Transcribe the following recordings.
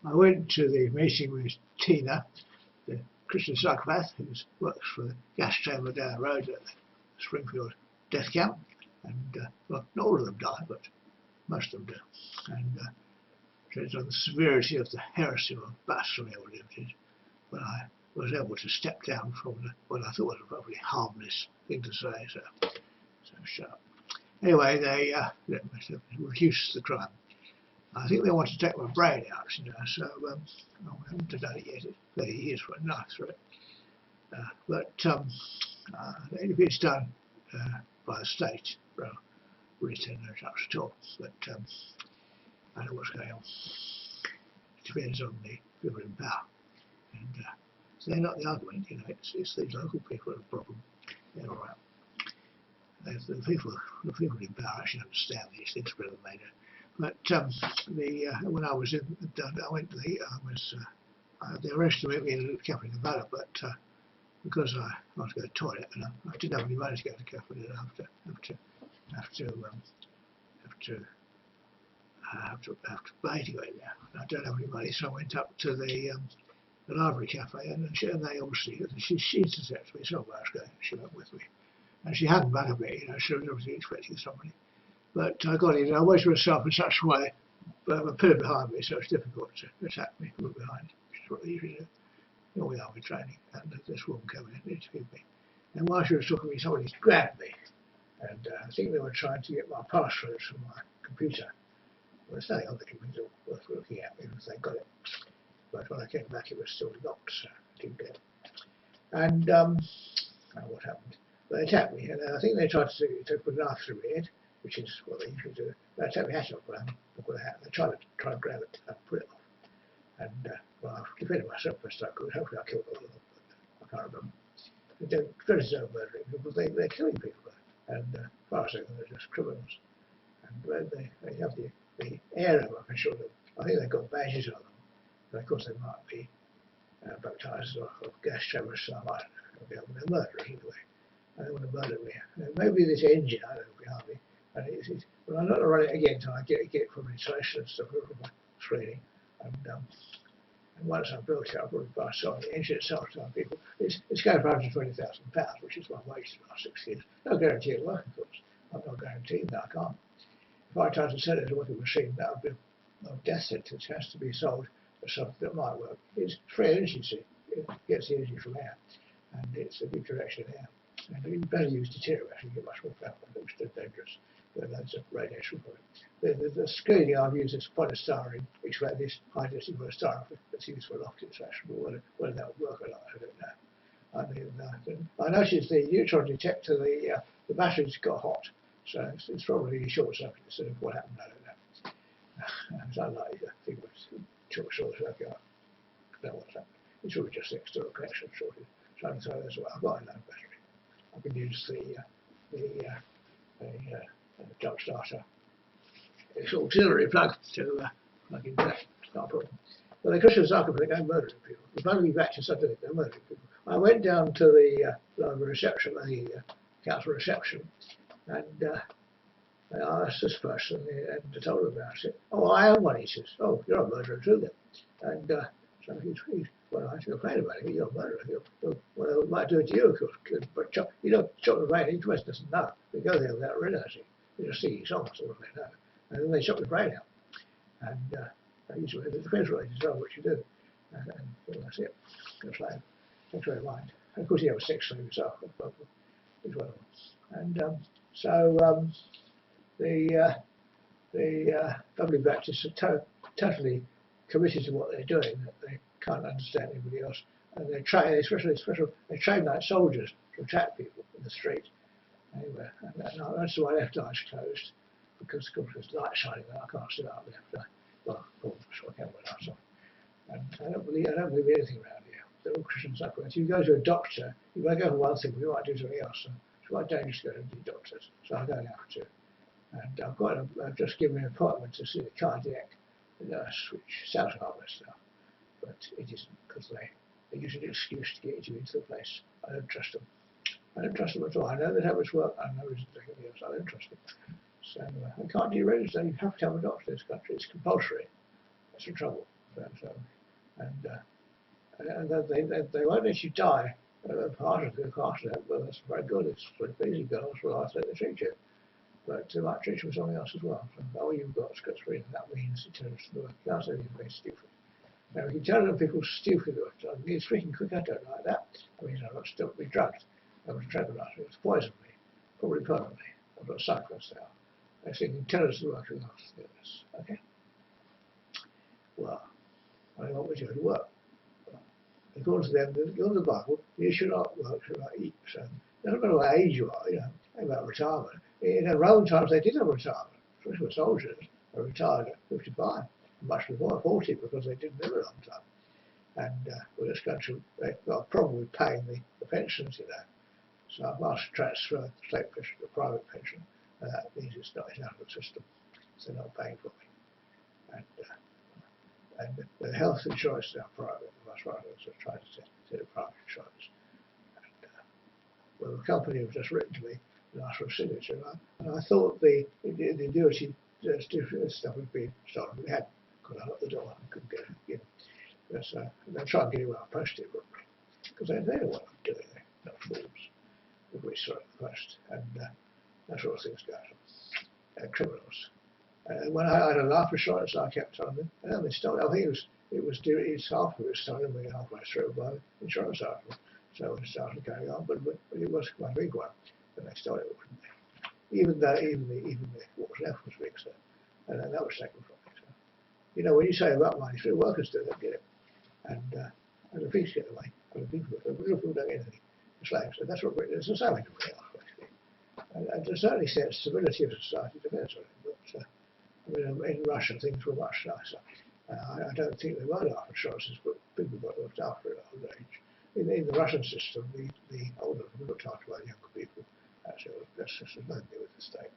I went to the meeting with Tina, the Christian psychopath who works for the gas chamber down the road at the Springfield death camp. And well, not all of them died, but most of them do. And it's on the severity of the heresy of blasphemy or whatever, when I was able to step down from what I thought was a probably harmless thing to say. So shut up. Anyway, they reduced the crime. I think they want to take my brain out, so I haven't done it yet. It's 30 years for a knife through it. But if it's done by the state, well, really no touch at all. But I know what's going on. It depends on the people in power. And so they're not the argument, it's these local people are the problem. They're all right. The people in power actually understand these things better than they do. But when I was they arrested me in the capital of Nevada, but because I wanted to go to the toilet and I didn't have any money to go to the capital, have to pay to go in there. And I don't have any money, so I went up to the library cafe, and they obviously she intercepted me, so I was going. She went with me, and she hadn't buggered me, she was obviously expecting somebody. But I got in. I wedged myself in such a way, but a pillar behind me, so it's difficult to attack me from behind, which is what they usually do. Here we are with training, and this woman came in and interviewed me. And while she was talking to me, somebody grabbed me, and I think they were trying to get my passwords from my computer. Well, there's nothing on the computer worth looking at, even if they got it. But when I came back, it was still locked, so I didn't get it. And what happened? They attacked me, and I think they tried to put a knife through my head, which is what they usually do. They take my hat off, I've got a hat. They try to grab it and put it off. And well, I've defended myself best I could. Hopefully I killed all of them, but I can't remember. They're traditional murdering people. They're killing people, and as far as I know, they're just criminals. And they have the air of them, I'm sure. I think they've got badges on them. But of course they might be baptised or gas chambers, so I might not be able to murderers anyway. And they want to murder me. Maybe this engine, I don't know, behind me. And but I'm not going to run it again until I get it from insulation and stuff from my training. And once I've built it, I'll probably buy selling the engine itself to other people. It's going for £120,000, which is my wage for the last 6 years. No guarantee of work, of course. I'm not guaranteeing that I can't. If I tried to sell it as a working machine, that would be a death sentence. It has to be sold as something that might work. It's free energy, see. It gets the energy from air, and it's a good direction air. And you better use deuterium, actually, you get much more power, but it's still dangerous. There are loads of radiation for it. The screening I've used is polystyrene, which is this high density polystyrene that's used for loft insulation. But whether that would work or not, I don't know. I mean, I noticed the neutron detector, the batteries got hot, so it's probably short circuit instead of what happened, I don't know. It's unlikely to think it was short circuit. I don't know what's happened. It's probably just the external connection shorted. So I can throw those away. I've got another battery. I can use the jump starter. It's auxiliary plug to plug into that. It's not a problem. But the Christian psychopaths don't murdering people. The family Baptists are doing it, they're murdering people. I went down to the reception, the council reception, and I asked this person and I told him about it. Oh, I am one, he says. Oh, you're a murderer too then. And so he's well, I should complain about it. You're a murderer. Well, they might do it to you, of course. But you don't chop the brain. Each person doesn't know. They go there without realising. They just see songs, all they know. And then they chop the brain out. And usually it depends what they decide what you do. And well, that's it. That's like, thanks very much. And of course, he had a sex slave himself. He's one of them. And so the lovely Baptists are totally committed to what they're doing, that they can't understand anybody else. And they train, they train like soldiers to attack people in the street. Anyway, and that's why my left eye's closed, because of course there's light shining there. I can't see out the left eye. Well, I can when I'm and I don't believe anything around here. They're all Christian psychopaths. You go to a doctor, you might go for one thing, but you might do something else. So it's quite dangerous to go to the doctors. So I don't have to. And I've just given an appointment to see the cardiac nurse, which sounds harmless now, but it isn't, because they use an excuse to get you into the place. I don't trust them. I don't trust them at all. I know they have much work. I know there's nothing else. I don't trust them. So I can't deregister. You have to have a doctor in this country. It's compulsory. That's the trouble. So, and they won't let you die. Part of that, well, that's very good. It's very pleasing girls will ask let they treat you. But they might treat you with something else as well. So all you've got is schizophrenia. That means it turns to work. That's only very stupid. Now, if you tell them people stupid, it's freaking quick, I don't like that. I mean, I'm not still be drugged. I was tranquilized. It's poisoned me, probably permanently. I've got cyclists now. They think intelligence working off this. Okay? Well, I want me to go to work. According to them, according to the Bible, you should not work, should not eat. So, it doesn't matter what age you are, about retirement. In the Roman times, they did have retirement, especially for soldiers. They retired at 55, much before 40, because they didn't live a long time. And well, this country, they've got a problem with paying the pensions, So I've asked to transfer the state pension to a private pension, and that means it's not out of the system, so they're not paying for me. And the health insurance is now private. That's right, so trying to set a private insurance. And well, the company was just written to me and asked for a signature, and I thought the annuity stuff would be stolen. We had, because I locked the door, I couldn't get it. They'll try and get it when I post it, because they know what I'm doing. They're not fools. We saw it first, and that sort of thing's going on. Criminals. When I had a life insurance, I kept telling them, and they stole it. I think it's half of it stolen me halfway through by the insurance article. So it started going on, but it was quite a big one. But they stole it, even what was left was big, so, and that was taken from me. So, when you say about money, three workers do, they get it, and the pigs get away. And the people don't get anything. The slaves, and that's what Britain is. It's everything else, basically. And to a certain extent, stability of society depends on it. But in Russia, things were much nicer. I don't think they were life insurances, but people got looked after at old age. In the Russian system, the older were looked after by the younger people. That's just nothing to do with the state.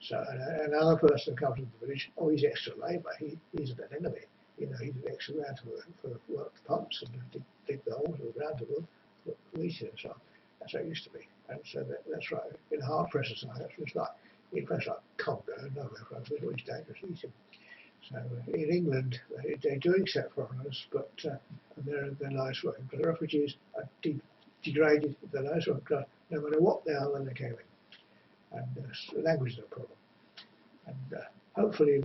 So another person comes into the village. Oh, he's extra labour. He's an enemy. He's an extra man to work the pumps and dig the holes in the ground to look wheat and so on. That's how it used to be. And so that's right. In a hard pressure society, it's like in a place like Congo, nowhere close, it's dangerous eating. So in England, they do accept foreigners, but their lives working because the refugees are degraded. Their lives working class, no matter what they are when they came in, and language is a problem. And hopefully,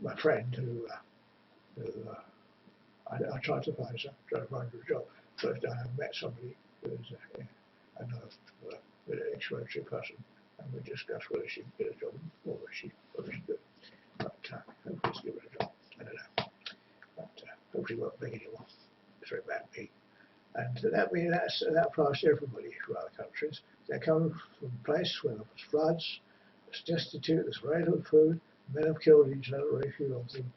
my friend who I tried to find a job, but I met somebody who is another extraordinary person, and we discussed whether she could get a job or whether she could. But hopefully it's give her a job. I don't know. But hopefully it won't be anymore. It's very bad me. And that applies to everybody from other countries. They come from a place where there was floods, it's destitute, there's very little food, men have killed each other, very few of them,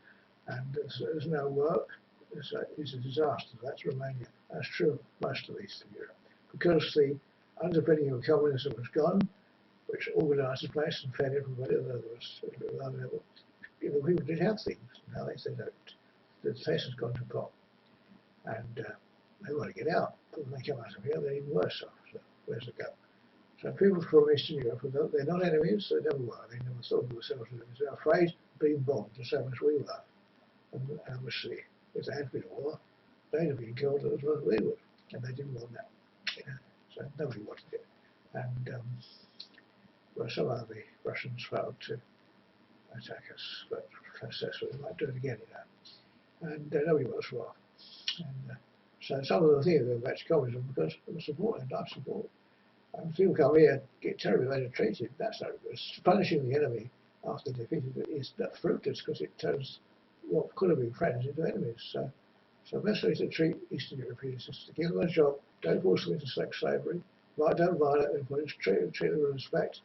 and there's no work. It's a disaster. That's Romania. That's true of most of Eastern Europe. Because the underpinning of communism was gone, which organised the place and fed everybody at the low level. People did have things. Now they don't. The place has gone to pot. And they want to get out. But when they come out of here, they're even worse off. So where's the go? So people from Eastern Europe, they're not enemies, they never were. They never thought of themselves as enemies. They're afraid of being bombed the same as we were. And obviously, if there had been a war, they'd have been killed as well as we would. And they didn't want that. So nobody wanted it. And well, somehow the Russians failed to attack us, but successfully they might do it again, And nobody wants war. And so some of the things are back to communism because of the support and life support. And people come here and get terribly maltreated. That's not good. Punishing the enemy after defeated is not fruitless because it turns what could have been friends into enemies. So best way to treat Eastern Europeans is to give them a job, don't force them into sex slavery, don't violate them, but treat them with respect.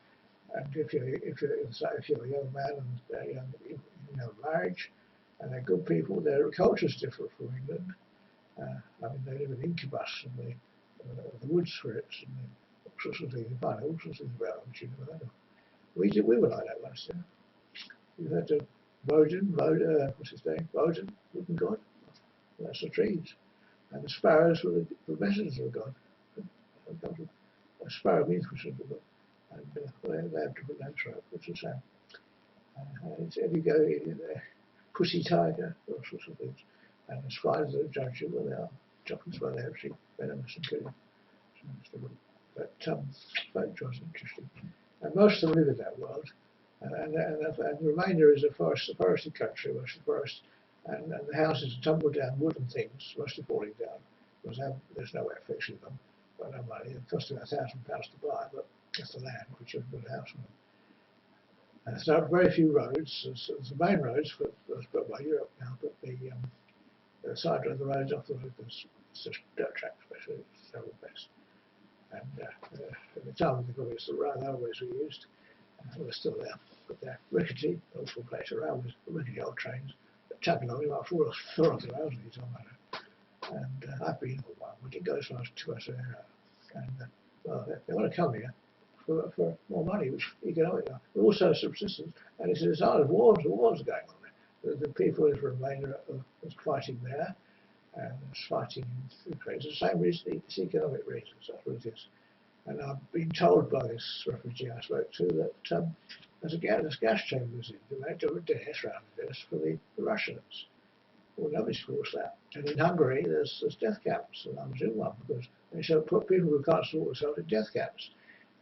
And if you're a young man and you have marriage, and they're good people, their culture's different from England. They live in incubus and the wood spirits and all sorts of things. You find all sorts of things about them which you never heard of. We were like that once. We've had to Woden, what's his name? Woden, wooden god. That's the trees. And the sparrows were the messengers of God. A sparrow means messenger of God. And they have different names for it, which is the same. If you go in there, pussy tiger, all sorts of things. And the spiders that judge you, well, they are chocolate well, they're actually venomous and killing. But it was interesting. And most of them live in that world. And the remainder is a forested country, mostly forest, and the houses are tumbled down wooden things, mostly falling down, because there's no way of fixing them. Got no money. It cost about £1,000 to buy, but that's the land which you've got a house on. And so very few roads. There's the main roads that's built by Europe now, but the side of the roads off the road, there's just dirt tracks, basically. It's the best. And at the time of the communists, the railways were used. They're still there, but they're rickety, awful place around with rickety old trains that tug along. You might fall off the rails at each time. And I've been on one, but it goes for 2 hours an hour. And well, they want to come here for more money, which economic, but also subsistence. And it's a design of wars going on there. The people who remain are fighting there, and it's fighting in Ukraine. It's the same reason, it's economic reasons, that's what it is. And I've been told by this refugee I spoke to that there's gas chambers in the edge of a death around this for the Russians. Well, nobody's forced that. And in Hungary, there's death camps, and I was in one because they sort of put people who can't support themselves in death camps.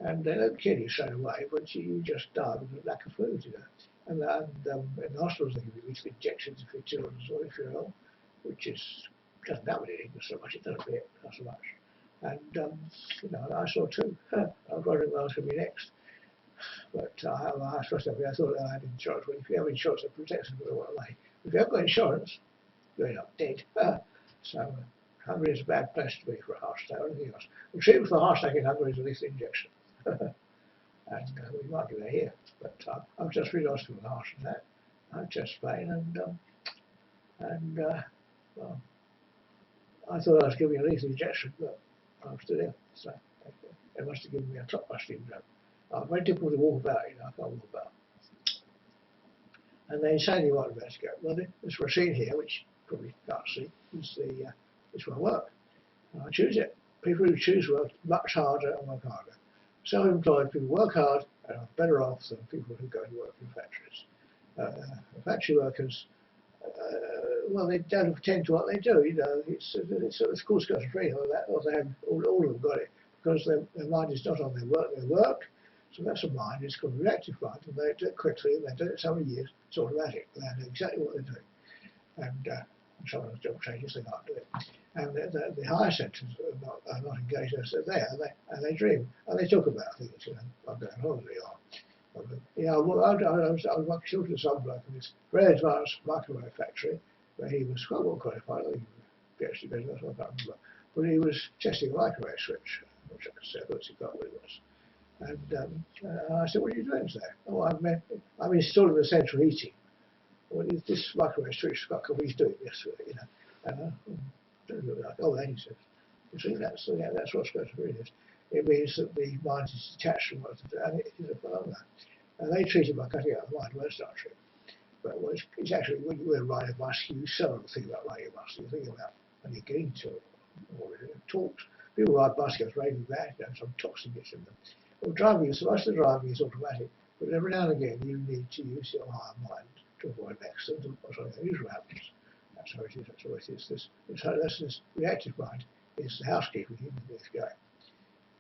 And they don't kill you straight away, but you just die because of lack of food, you know. And in the hospitals, they give you lethal injections if you're children or if you're ill, which doesn't happen in England so much, it doesn't appear, not so much. And, you know, I saw two. I was wondering what was going to be next. But I thought I had insurance. Well, if you have insurance, it protects you all the way. If you haven't got insurance, you're not dead. So Hungary is a bad place to be for a heart attack or anything else. The treatment for a heart attack in Hungary is a lethal injection. And we might do that here. But I've just really lost with a heart attack. I had chest pain well, I thought I was giving a lethal injection, but I'm still here. So they must have given me a top busting drug. Very difficult to walk about, you know, I can't walk about. And they say you want to investigate. Well, this machine here, which you probably can't see, is my work. And I choose it. People who choose work much harder and work harder. Self-employed people work hard and are better off than people who go to work in factories. Factory workers, well, they don't attend to what they do. You know, it's called schizophrenia or they have all of them got it because their mind is not on their work. So that's a mind. It's called a reactive mind, and they do it quickly, and they do it so many years. It's automatic. They know exactly what they're doing. And sometimes job changes, they can't do it. And the higher centres are not engaged as they're there, and they dream, and they talk about things. You know, I'm going on holiday or you know, I was working short of some bloke in this very advanced microwave factory where he was quite well qualified. I think he was PhD business, I can't remember. But he was testing a microwave switch, which I could say, but he got what it was. And I said, what are you doing there? Oh, I'm installing the central heating. Well, this microwave switch has got a couple of these doing this, you know. And oh, then he says, you see, that's what schizophrenia is. It means that the mind is detached from what it is, and it is a phenomenon. And they treat it by cutting out the mind, won't start treating. But it's actually, when you're riding a bicycle, you seldom think about riding a bicycle. You think about when you're getting to it, or talks. People ride bicycles raving bad, you know, some toxin gets in them. Well, most of the driving is automatic, but every now and again you need to use your higher mind to avoid an accident or something unusual happens. That's how it is. That's how it is. This reactive mind is the housekeeper keeping things going.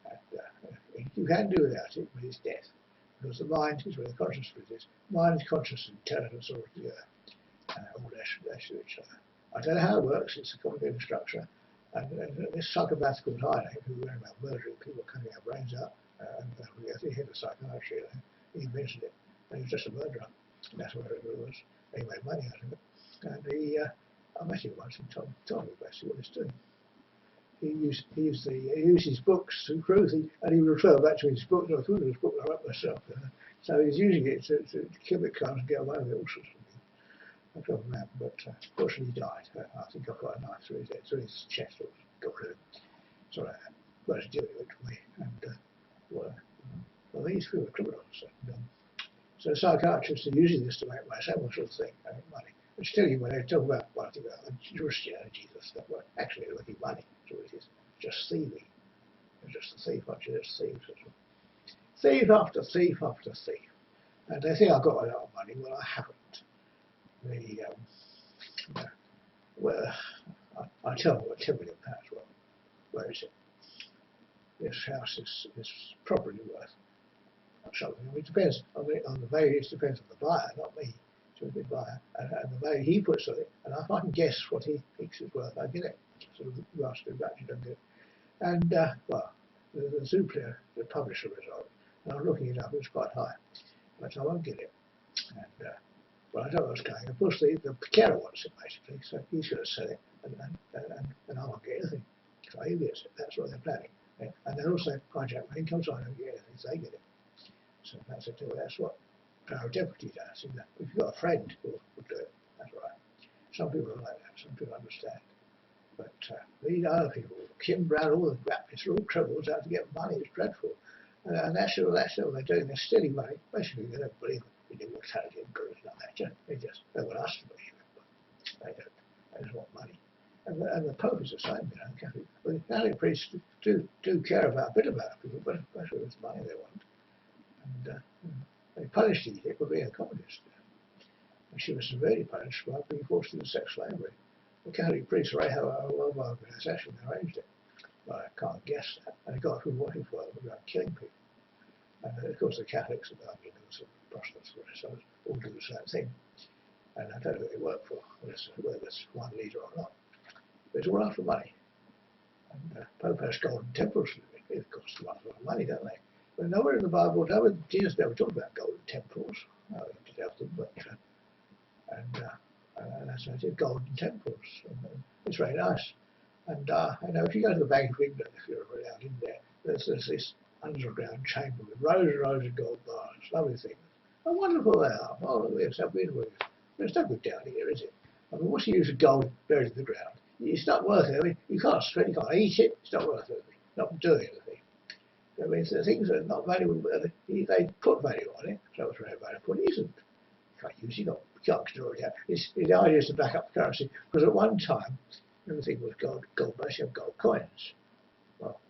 And, you can do without it, but it's death. Because the mind is where the consciousness is. Mind is conscious intelligence all together. All dash to each other. I don't know how it works. It's a complicated structure. And this psychopath called Heine, who ran about murdering people, cutting our brains out, and he had a psychiatry, he mentioned it, and he was just a murderer. And that's what it was. He made money out of it. And I met him once and told me basically what he's doing. He used his books to prove, and he would refer back to his book, no, to his book I wrote myself. So he's using it to kill it and get away with it, all sorts of things. I can't remember, but fortunately he died. I think I got a knife through his chest, or got rid of it. So I was doing it for me. And well, these people are criminals. And, so psychiatrists are using this to make money, same sort of thing, make money. But still, when they talk about Christianity and stuff, well, actually they're making money. That's what it is. Just thieving. They're just a thief, aren't you? Just thieves. Thief after thief after thief. And they think I've got a lot of money. Well, I haven't. the well, I tell them what £10 million worth. Where is it? This house is properly worth something. It depends on the value. It depends on the buyer, not me. So the buyer and the value he puts on it. And if I can guess what he thinks it's worth, I get it. So you ask him that, you don't get it. And well, the Zoopla, the publisher result, and I'm looking it up. It's quite high, but I won't get it. And well, I don't know what's going. Of course, the carer wants it basically, so he's going to sell it, and I won't get anything. So he gets it. That's what they're planning. Yeah. And then also hijack when he comes on, I don't get anything. So they get it. So that's a deal. That's what our deputy does. If you've got a friend who will do it, that's right. Some people are like that. Some people understand. But these other people, Kim Brown, all the rapists, are all troubles out to get money. It's dreadful. And that's all they're doing. They're stealing money. Basically, they don't believe in immortality and good like that. They want us to believe it, but they don't. They just want money. And the Pope is the same, Catholic. Well, the Catholic priests do care about a bit about people, but especially with money they want. And they punished Edith for being a communist. And she was severely punished by being forced into sex slavery. The Catholic priests were a world organisation that arranged it. Well, I can't guess that. And it got who wanted for them about killing people. And of course the Catholics and the Anglicans and Protestants all do the same thing. And I don't know who they work for, whether it's one leader or not. But it's all after money. And Pope has golden temples. It costs a lot of money, don't they? But nowhere in the Bible, Jesus never talked about golden temples. I did have them, but and that's what I did, golden temples. And it's very nice. And I know if you go to the Bank of England, if you're ever out in there, there's this underground chamber with rows and rows of gold bars, lovely things. How wonderful they are. Oh, look at this, how beautiful it is. There's no good down here, is it? I mean, what's the use of gold buried in the ground? It's not worth it. I mean, you can't sweat, you can't eat it. It's not worth anything. Not doing anything. I mean, the things that are not valuable, they put value on it. So it's very valuable. It isn't. You can't use it. You can't store it out. The idea is to back up the currency. Because at one time, everything was gold-based. You have gold coins. Well,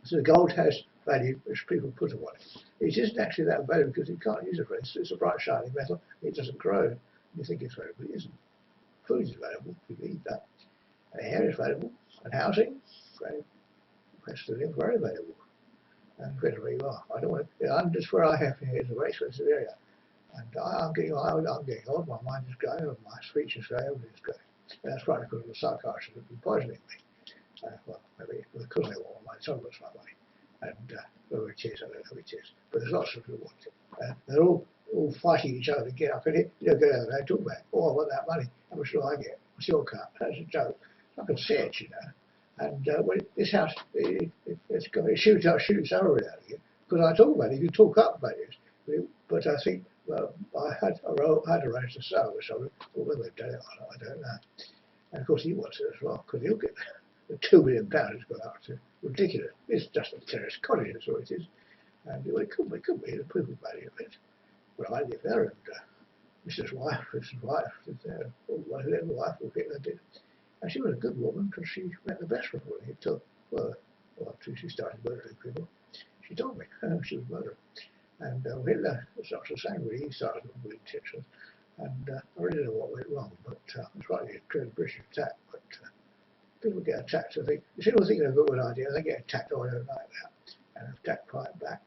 so the gold has value which people put on it. It isn't actually that valuable because you can't use it for it. It's a bright, shiny metal. It doesn't grow. You think it's valuable, but it isn't. Food is valuable. People eat that. And air is valuable. And housing, very very valuable. And depending where you are. I don't want to, I'm just where I have here is a very expensive area. And I'm getting old, my mind is going, my speech is going, everything's going. And that's probably because the psychiatrists have been poisoning me. Well, maybe because they want my money, some of us want money. And whether it is, I don't know who it is. But there's lots of people who want it. They're all fighting each other to get up in it. You don't go down there and talk about it. Oh, I want that money. How much do I get? What's your cut? That's a joke. I can see it, And when this house, it's going to shoot salary out of you. Because I talk about it, you talk up about it. But I think, well, I had arranged a sale with someone, but whether they've done it or not, I don't know. And of course he wants it as well, because he'll get the £2 million it's gone up to. Ridiculous. It's just a terrace cottage, that's all it is. And well, it could be the people value of it. Well, I live there, and Mrs. Wife, lives there. My little wife will get there, did. And she was a good woman because she meant the best for me. It took, well, after she started murdering people, she told me she was murdering. And Hitler was not the same, really. He started with good intentions. And I really don't know what went wrong, but it's right here, a British attack. But people get attacked, so they people think they've got a good idea, they get attacked all over like that, and attack fight back.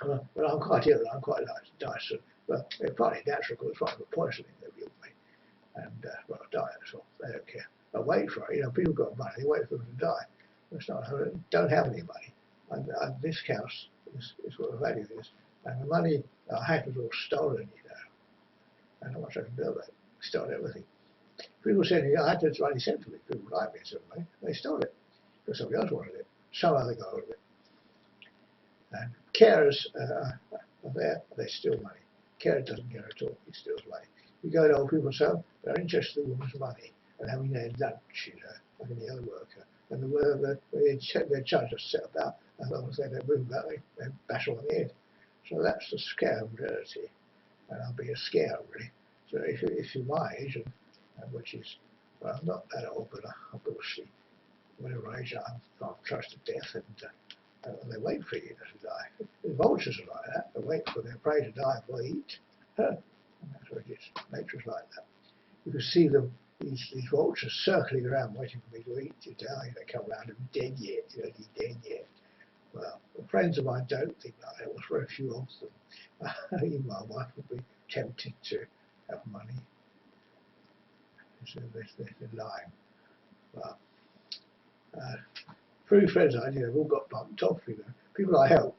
But I'm quite ill, I'm quite nice. Well, it's partly natural because it's right with poisoning they killed me. And well, I died, so they don't care. I wait for it, people got money, they wait for them to die. It's not, I don't have any money. And this house is what the value is. And the money I had was all stolen, And not much I can do about it. Stole everything. People said I had to only sent to me. People like me suddenly. They stole it. Because somebody else wanted it. Some other guy wanted it. And carers are there, they steal money. Carer doesn't care at all, he steals money. You go to old people's home, they're interested in the woman's money and having their lunch, like any other worker. And they charge us to sit about, as long as they don't move about, they bash on the head. So that's the scare modernity. And I'll be a scare, really. So if you're my age, and which is, well, I'm not that old, but I'm obviously, whatever age I'm close to death, and they wait for you to die. The vultures are like that, they wait for their prey to die before they eat. And that's what it is. Nature's like that. You can see them, these vultures circling around waiting for me to eat to die. They come around and dead yet, dead yet. Well, friends of mine don't think like that. There's very few of them. Even my wife would be tempted to have money. So they're lying. Well, through friends I have all got bumped off, People I help,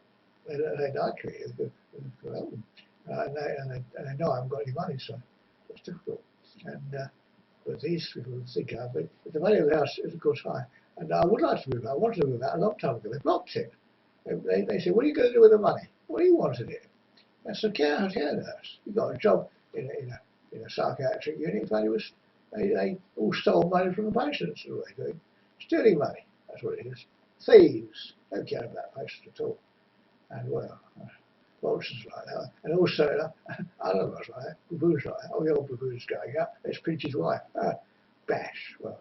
they like me, I help them. And they know I haven't got any money, so it's difficult. And but these people think but the value of the house is of course high. And I would like to move out. I wanted to move out a long time ago. They blocked it. They said, "What are you going to do with the money? What do you want to do?" I said, "Care nurse. You got a job in a psychiatric unit." They all stole money from the patients. That's what they're doing. Stealing money. That's what it is. Thieves. Don't care about patients at all. And well, vultures like that. And also, other ones like that. Baboons like that. Oh, the old baboon's going up. Let's pinch his wife. Bash. Well,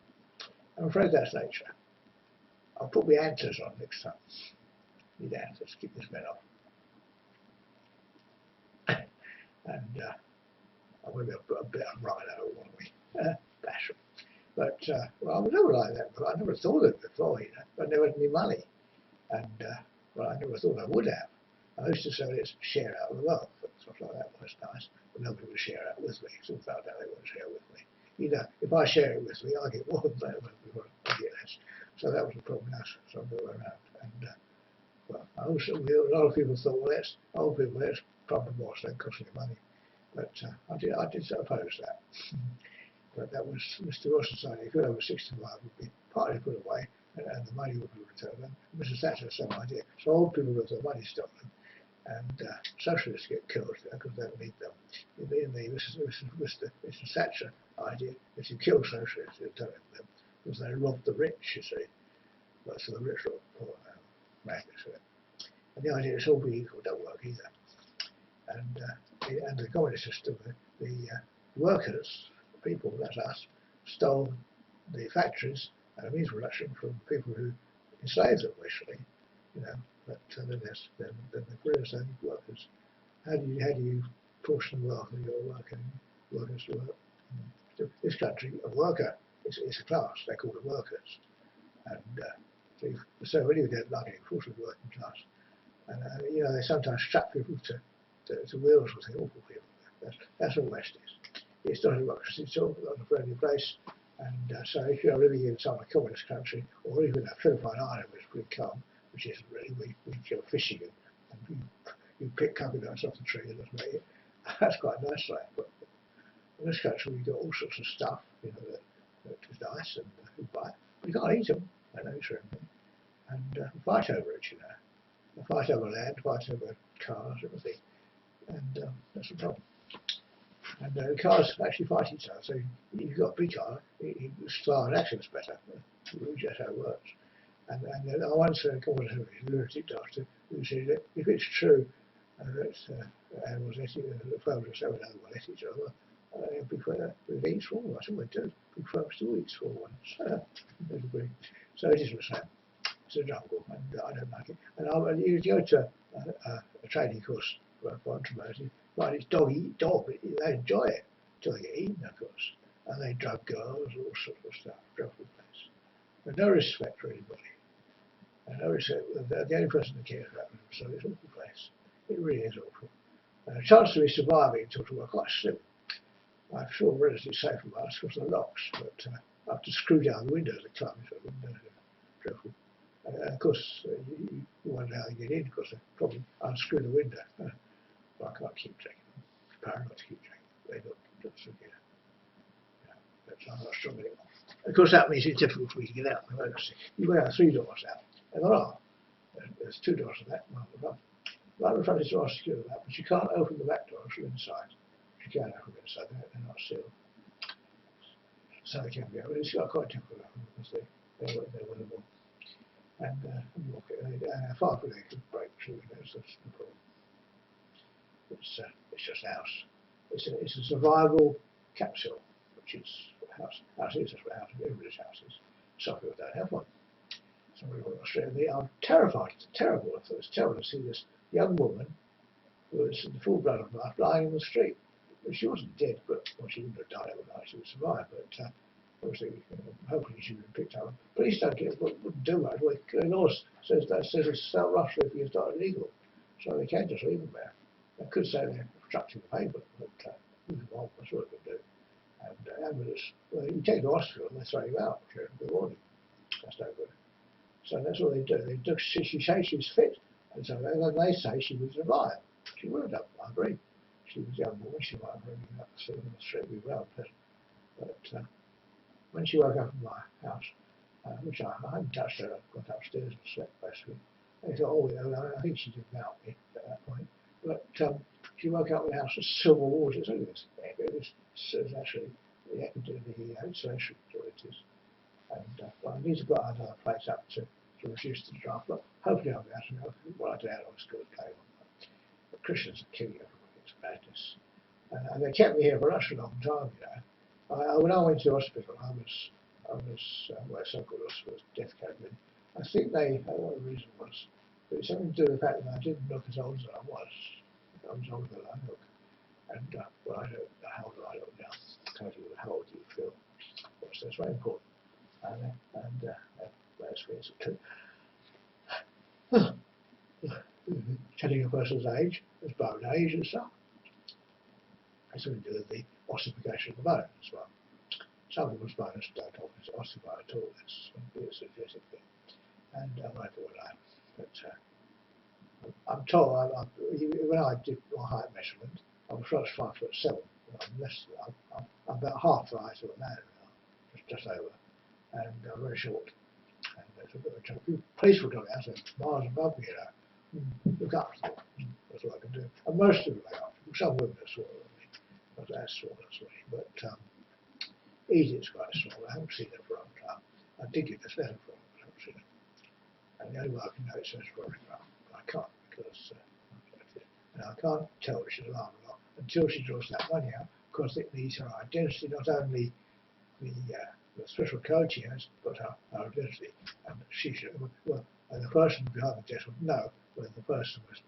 I'm afraid that's nature. I'll put my antlers on next time. Need antlers. Keep this man off. And I want to put a bit of rhino, won't we? Bash them. But well, I was never like that. But I never thought of it before. I never had any money. And well, I never thought I would have. I used to say let's share out the wealth, and stuff like that was nice, but nobody would share out with me, so I found out they wouldn't share with me. If I share it with me, I get more than they would, I get less. So that was the problem, so I go around. And well, a lot of people thought, well, let's pump more, so it costs any money. But I did oppose that. But that was Mr. Royal Society. If you're over 65, would be partly put away, and the money would be returned. And Mrs. Thatcher had some idea. So old people with their money stolen. And socialists get killed because they don't need them. In the Mr. Thatcher idea, if you kill socialists, you don't have them because they rob the rich, you see. Well, so the rich rob the poor. Madness. And the idea is all be equal don't work either. And the communist system, the workers, people, that's us, stole the factories and means production from people who enslaved them, actually. But then there's the careers and workers. How do you portion the wealth of your workers to work? This country, a worker is a class. They're called the workers, and so when you get lucky, of course, the working class. And they sometimes strap people to wheels with the awful people. That's what West is. It's not a democracy. It's all not a friendly place. And so if you're living in some communist country, or even a Philippine island, which is pretty calm, which isn't really, we go fishing and you pick coconuts off the tree and just make it. That's quite nice, right? But in this country, we've got all sorts of stuff, that is nice and we buy. But you can't eat them. They don't eat them. And fight over it, Fight over land, fight over cars, everything. And that's the problem. And cars actually fight each other. So you've got a big car, you slow and action's better. That's how it works. And I once heard a lunatic doctor who said that if it's true that animals phones are so another one at each other, big fella would eat small ones. I said, well, do. Big folks do eat small ones. So it is the same. It's a jungle, and I don't like it. And you go to a training course for entrepreneurs, find it's dog eat dog, but they enjoy it until they get eaten, of course. And they drug girls, all sorts of stuff, dreadful place. But no respect for anybody. And no respect, the only person that cares about them, so it's an awful place. It really is awful. The chance of me surviving until tomorrow quite slim. I feel relatively safe from us because of the locks, but I have to screw down the windows, the club, so the windows are dreadful. Of course, you wonder how they get in because they probably unscrew the window. But I can't keep drinking. It's paranoid to keep drinking. They don't forget. I'm not strong anymore. Of course, that means it's difficult for me to get out. You go out 3 doors out, and there are. There's 2 doors on that, one on the front. Right in the front is all secure with that, but you can't open the back doors from inside. You can open them inside, they're not sealed. So they can be opened. It's quite difficult because they're winnable. And far from they can break through windows, that's the problem. It's just a house. It's a survival capsule, which is what a house is. That's what a house is. Everybody's house is. Some people don't have one. Some people in Australia, they are terrified. It's terrible. It's terrible to see this young woman who is in the full blood of life lying in the street. she wasn't dead, but well, she wouldn't have died overnight. She would survive, but obviously, hopefully she would have picked up. Police don't get wouldn't do much. Well, the law says it's rough if it's not illegal, so they can just leave them there. They could say they're obstructing the pavement, but that's what they do. And ambulance, well, you take the hospital and they throw you out during the morning. That's no good. So that's what they do. She says she's fit, and so then they say she would survive. She would have done, I agree. She was a young woman, she might have been up the street with well, but when she woke up in my house, which I hadn't touched her, I got upstairs and slept basically. They thought, oh, I think she didn't melt me at that point. But she woke up in the house with silver water. So it's actually the insulation utilities. And well, I need to put another place up to reduce the draft, but hopefully I'll be able to write out what's good going on. But Christians are killing everybody, it's madness. And they kept me here for such a long time, you know. When I went to the hospital, I was well, so-called hospital, death came in. I think what the reason was, it was something to do with the fact that I didn't look as old as I was. I was older than I look. And, well, I don't know how old I look now. How old do you feel? So it's very important. That's basically telling a person's age, as bone age and stuff. It's something to do with the ossification of the bone as well. Some people's bones don't always ossify at all. It's a genetic thing. And I don't know what I am. But I'm told, when I did my height measurement, I was first 5'7". I'm about half the height of a man now, just over, and very short. And there's a bit of a joke. Police will go out and miles above me, you know. Look up to them. That's what I can do. And most of them look up. Some women are smaller than me, but that's smaller as well. But Edith's quite small. I haven't seen her for a long time. I did get this letter from her, but I haven't seen her. And the only way I can know it says photograph. I can't because I can't tell if she's alive or not until she draws that money out, because it needs her identity, not only the special code she has, but her identity. And she should, well, and the person behind the desk would know whether the person was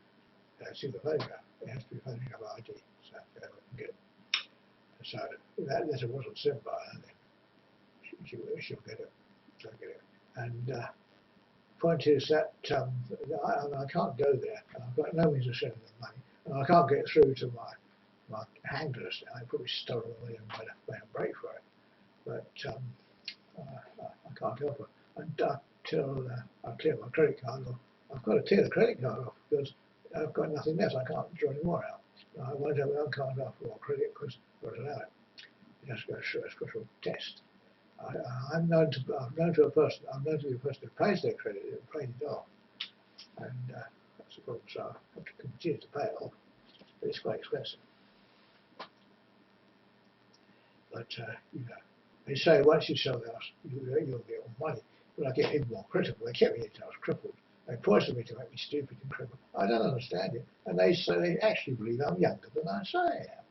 see the photograph. It has to be a photograph ID, so good. So that letter wasn't sent by her. She'll get it. She'll get it. And point is that I can't go there. I've got no means of sending them money, and I can't get through to my handlers now. They probably stole the money and made a break for it. But I can't help it until I clear my credit card off. I've got to clear the credit card off because I've got nothing left. I can't draw any more out. I won't have my own card off for credit because I won't allow it. It has to go through a special test. I'm known to be a person who pays their credit and pays it off, and that's the problem. So I have to continue to pay it off, but it's quite expensive. But you know, they say once you sell the house, you'll get more money. But I get even more critical. They kept me until I was crippled. They poisoned me to make me stupid and crippled. I don't understand it, and they say they actually believe I'm younger than I say I am.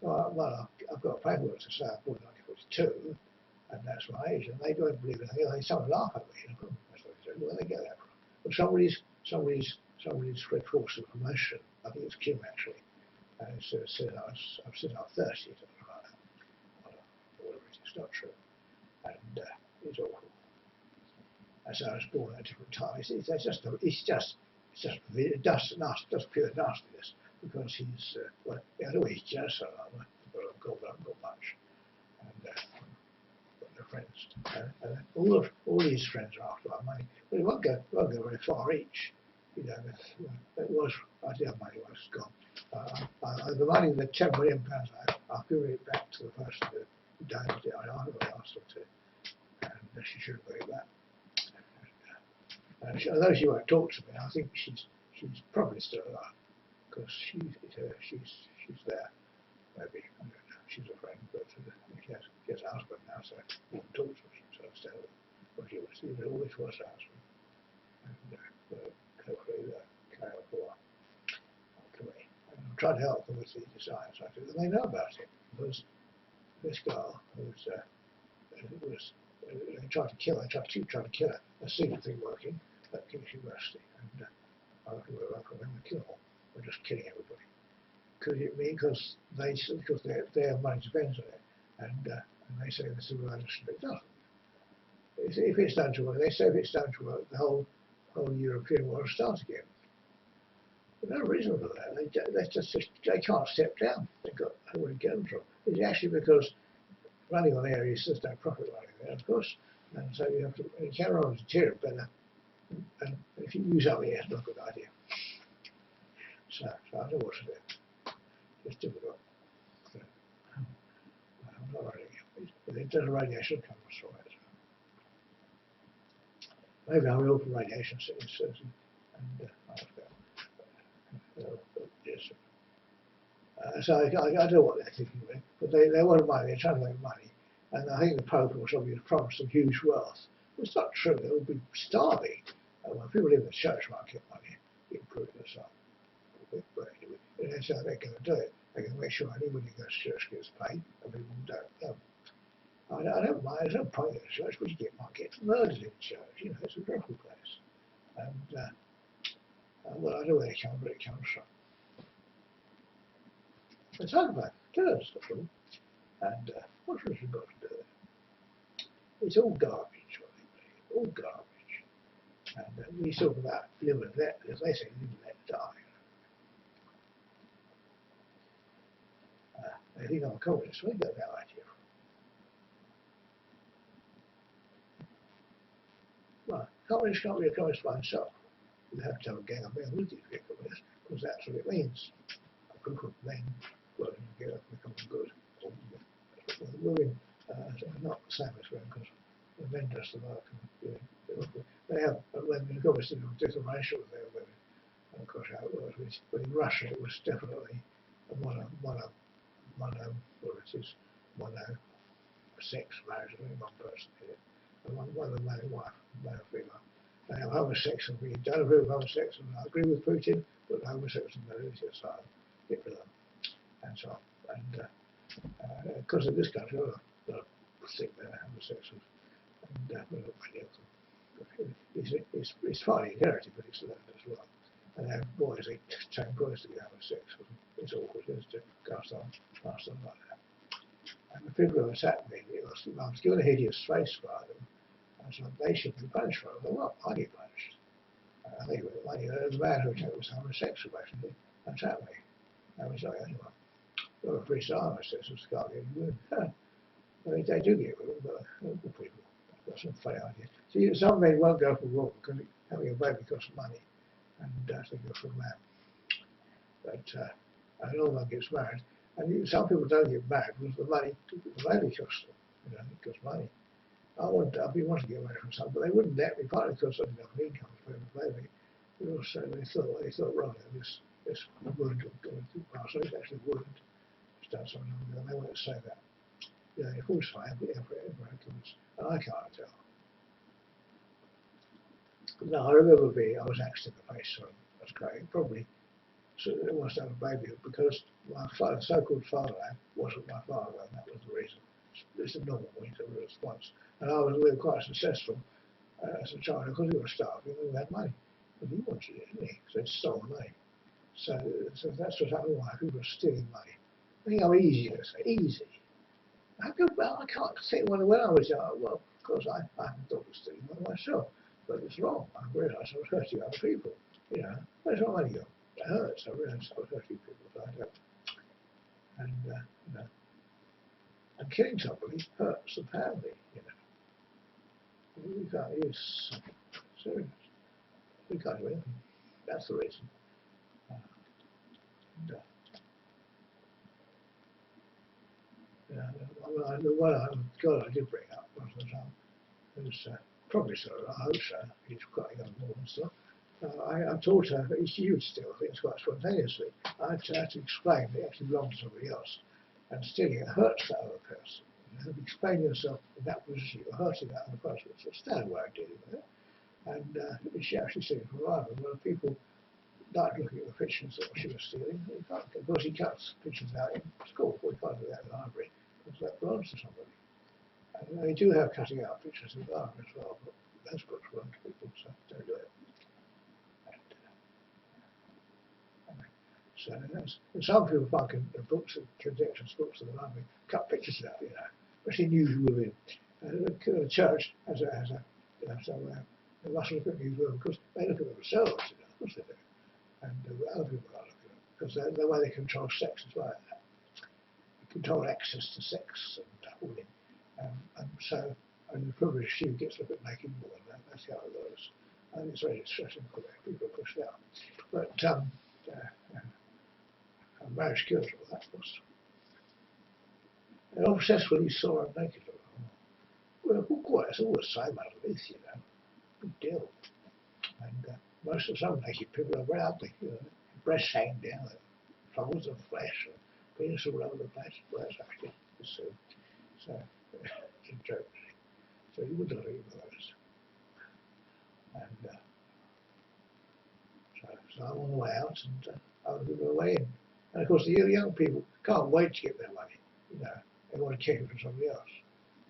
Well, I've got paperwork to say I'm born in 1942. And that's my age, and they don't believe it. Some laugh at me. You know, that's what they do. Where they get that from? But somebody's spread false information. I think it's Kim actually. And it said I've said I'm 30, something like that. Whatever it is, it's not true. And it's awful. And so I was born at a different time. It's just pure nastiness because he's well, yeah, I know he's jealous of me, but I've got much. And friends. All these friends are after our money, but it won't go very far each. You know, it was I did have money when it's gone. The money, the £10 million, I've given it back to the person who donated it. I asked her to, and she should have got it back. Although she won't talk to me, I think she's probably still alive because she's there. Maybe I don't know. She's a friend, but she has a husband now, so she won't talk to me. So I stay with her. But she always was a husband, and hopefully carry on for me. And I'm trying to help them with the design, so and they know about it because this girl who's they tried to kill her. They keep trying to kill her. A secret thing working at King's University, and I reckon we're going to kill her. We're just killing everybody. because their money depends on it, and they say the civilization it doesn't. If it's done to work, they say if it's done to work, the whole European world starts again. There's no reason for that. They can't step down. They've got nowhere to get them from. It's actually because running on air is just no profit running there, of course, and so you can run on material better. And if you use up air, it's not a good idea. So I don't know what to do. It's difficult. So, I'm not running it. But it does radiation comes from it. Maybe I will for radiation sickness and I'll go. Yes. So I don't know what they're thinking of, but they want money, they're trying to make money. And I think the Pope or somebody has promised them huge wealth. Well, it's not true, they will be starving. When people live in the church might get money, improve themselves. But anyway, that's how they're going to do it. They're going to make sure anybody who goes to church gets paid, and people don't. I don't mind, there's no point in the church, but you might get murdered in church, it's a dreadful place. And, well, I don't know where it comes from. It's over, terrorists, and what's Russia got to do? It's all garbage, all garbage. And we talk about live and let, as they say, live and let die. They think I'm a communist, we got that idea. Well, communist can't be a communist by himself. You have to have a gang of men with you to be a communist, because that's what it means. A group of men working together to become good. The women are not the same as men, because the men does the work. They have, when the communists did a racial with their women, and of course how it was. But in Russia it was definitely sex marriage, only one person did it. And one of the man and wife, male or female. They have homosexual, we don't agree with homosexuals, I agree with Putin, but homosexuals are really aside, get rid of them, and so on. And because in this country, a lot of sick men are homosexuals, and we're not many of them. It's partly inherited, but it's learned as well. And they have boys, they train boys to be homosexuals. It's awkward, it's to cast on like that. And the people who attacked me, I was given a hideous face by them, and so they should be punished for it. Well, I get punished. I think the man who attacked was homosexual, actually, attacked me. I was like, anyway, well, a priest are homosexuals, can't get any women. I mean, they do get women, but local people. That's some funny idea. See, some men won't go for war because having a baby costs money, and they go for a man. But and no one gets married. And some people don't get married because the baby costs them. It costs money. I'd be wanting to get married from some, but they wouldn't let me, partly because I didn't have an income to pay the baby. But also they thought right, this wound going too far. So it's actually wound. It's done something wrong, and they won't say that. If all's fine, but and I can't tell. No, I remember I was axed in the face, so that's great. Probably so it must have a baby because my so-called fatherland wasn't my fatherland. That was the reason. It's a normal winter response, and we were quite successful as a child because we were starving and we had money. And he wanted it, didn't he? So it stole money. So that's what happened. Why people were stealing money. I think I'm easy to say, easy. I can't think when I was young. Well, of course I thought I was stealing money myself, but it's wrong. I realised I was hurting other people. Where's my money go? It hurts. I realised I was hurting people, but I don't. And and killing somebody hurts the family. We can't use serious. We can't do anything. That's the reason. The one I did bring up was that probably so. I hope so. He's quite a young woman still. I taught her, she would still, I think it's quite spontaneously. I had to explain that it actually belonged to somebody else. And stealing it hurts that other person. Explain yourself in that position, you're hurting that other person. It's a standard way of dealing with it. And she actually said it for a while. Well, people like looking at the pictures that she was stealing. Of course, he cuts pictures out in school, but he can't do that in the library because that belongs to somebody. And they do have cutting out pictures in the library as well, but those books belong to people, so don't do it. So and some people find books and conjectures books at the moment cut pictures out, especially news women. The church has they must look at news women because they look at themselves, of course they do, and other people are looking at them because the way they control sex is like that. They control access to sex and women, and so and the privileged few gets a bit naked more than that. That's how it works, and it's very distressing for people are pushed out. But marriage kills all that, of course. And obsessed when he saw her naked. Well, quite, it's all the same underneath, big deal. And most of some naked people are very ugly, breasts hang down, folds of flesh, penis all over the place. Well, that's actually so it's a joke. So you wouldn't leave those. And so I'm on the way out, and other people are away in. And of course, the young people can't wait to get their money. They want to kick it from somebody else.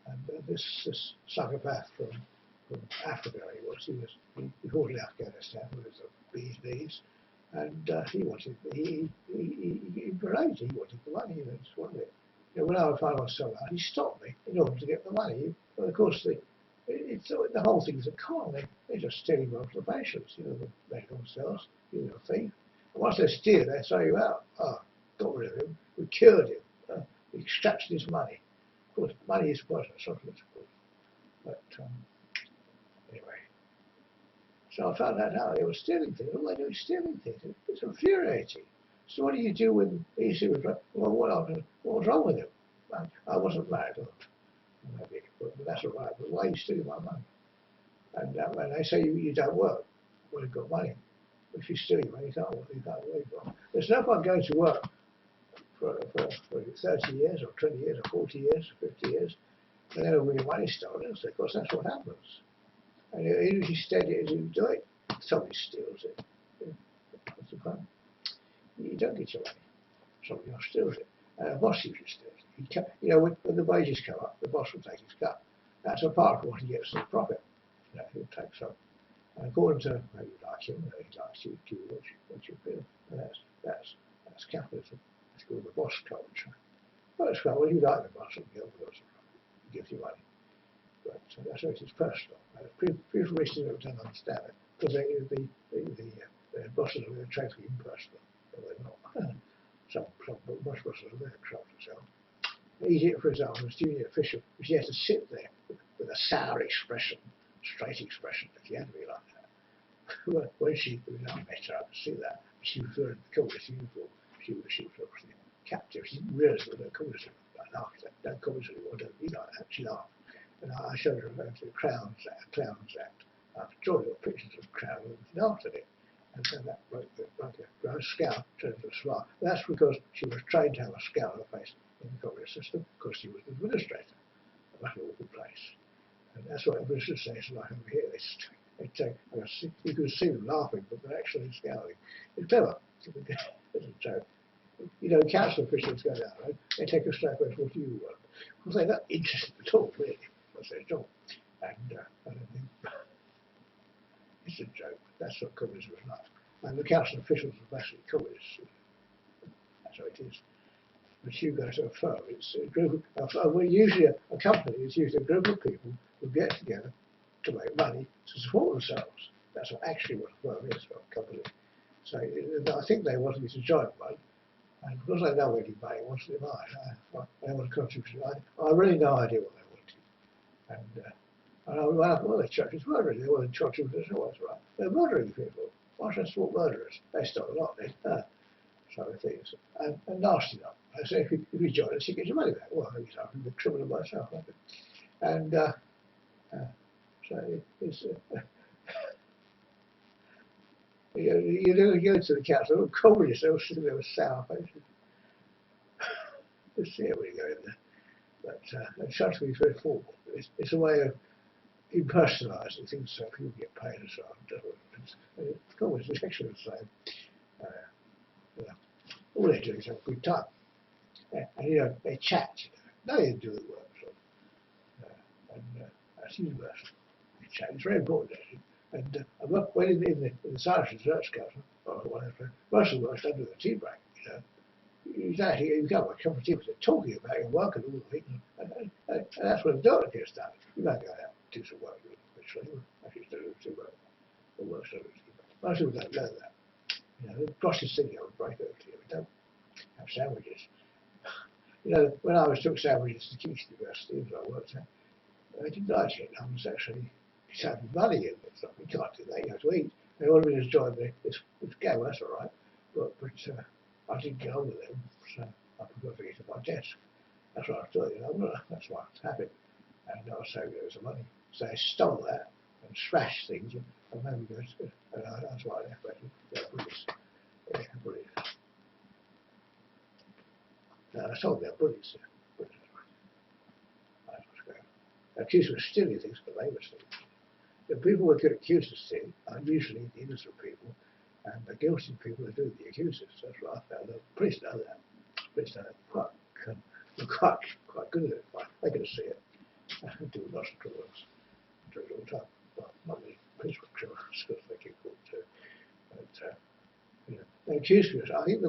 And this psychopath from Africa, he fought in Afghanistan with his bee's knees, and he wanted he enraged. He wanted the money, and just wanted it. When I found myself out, he stopped me in order to get the money. But of course, the whole thing is a con. They just steal him off the patients. The medical themselves. He's a thief. And once they steal, they throw you out. Got rid of him. We cured him. We extracted his money. Of course, money is poisonous, of course. But anyway, so I found out how they were stealing things. All they do is stealing things. It's infuriating. So what do you do when he was well, what was wrong with him? I wasn't married, maybe, but that's all right. But why are you stealing my money? And when they say you don't work, well, you've got money. If you steal money, you can't work. There's no point going to work for 30 years or 20 years or 40 years or 50 years, and then when your money's stolen, so of course that's what happens. And even if you steady as you do it, somebody steals it. What's the point? You don't get your money. Somebody else steals it. And a boss usually steals it. When the wages come up, the boss will take his cut. That's apart from what he gets as a profit. He'll take some. And according to how you like him, he likes you, do what you feel. And that's capitalism. It's called the boss culture. Well, it's well, you like the boss, and the other person gives you money. But that's what it's personal. People recently don't understand it because the bosses are very totally impersonal. Well, they're not. Some boss bosses are very control themselves. For example, as junior official, she has to sit there with a sour expression, straight expression. She had to be like that. When she met her, I could see that. She was wearing the communist uniform. She was obviously captive. She didn't realise there was no communism. I laughed at that. No communism anymore. Don't be like that. She laughed. And I showed her the Clowns Act. I drawing little pictures of Clowns and she laughed at it. And so that broke her scowl turned into a smile. That's because she was trained to have a scowl on her face in the communist system because she was an administrator. That's an awful place. And that's what administrators say. It's like over here. You can see them laughing, but they're actually scowling. It's clever. It's a joke. Council officials go down, right? They take a straight away, what do you want? Because they're not interested at all, really. That's their job. And I don't think it's a joke. That's what communism is like. And the council officials are basically communists. That's how it is. But you go to a firm, it's a group usually a company is usually a group of people who get together to make money to support themselves. That's actually what a firm is, a company. So I think they wanted me to join one. And because I know where you money, what's the mine? I want to contribute. I really no idea what they wanted. And when I thought, well, the churches murdering, they wanted to contribute as well, right? They're murdering people. Why should I support murderers? They stole a lot, some of the things. And nasty enough. I say, if you join us, you get your money back. Well, I'm a criminal myself, I think. And so it's. You go to the council, oh, communists, they'll sit there with sour faces. Just see it when you go in there. But it tries to be very formal. It's a way of impersonalising things so people get paid and so on. Communists is actually the same. All they do is have a good time. And they chat. Now they do the work. And that's universal. They chat. It's very important, actually. And when in the Science Research Council, most of the work I do the tea break. exactly, you go a couple of people are talking about your work and all the things, and that's when the doctor gets done. You don't go out and do some work, actually. Actually, do work. The work's not easy. Most people don't know that. You know, the process thing will break over to you. We don't have sandwiches. You know, when I was took sandwiches to Keith University, where I worked at, I didn't like it. I was actually saving money in it. So we can't do that. You have to eat. They wanted me to join this go. That's all right. But I didn't get on with them, so I forgot to eat at my desk. That's what I was doing. You know, that's why I was having. And I was saving loads of money. So I stole that and smashed things and maybe goes. That's why I left. Bullies. Yeah, bullies. No, I told them bullies. Bullies. Accused of stealing things, but they were stealing. The people who get accused of stealing are usually the innocent people, and the guilty people are doing the accusers. That's what I found. The police know that. The police know that quite good at it. They can see it. I do lots of criminals. Do it all the time. Well, not the principal criminals, because they get caught too. But you know, they accused me. I think I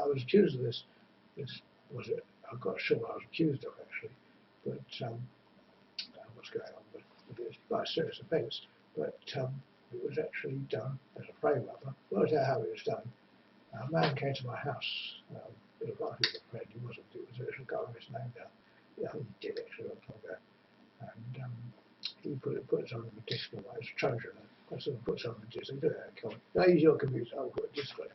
was accused of this. This was it. I'm not sure what I was accused of actually, but what's going on? But it was quite a serious offence. But it was actually done as a frame robber. Worked out how it was done. A man came to my house. It was like he was a friend. He wasn't. It was a guy with his name down. Yeah, he did actually a long time ago. And he put it on the disc on my Trojan. I sort of put something on the disc. They do it. They use your computer. I'll put a disc on it.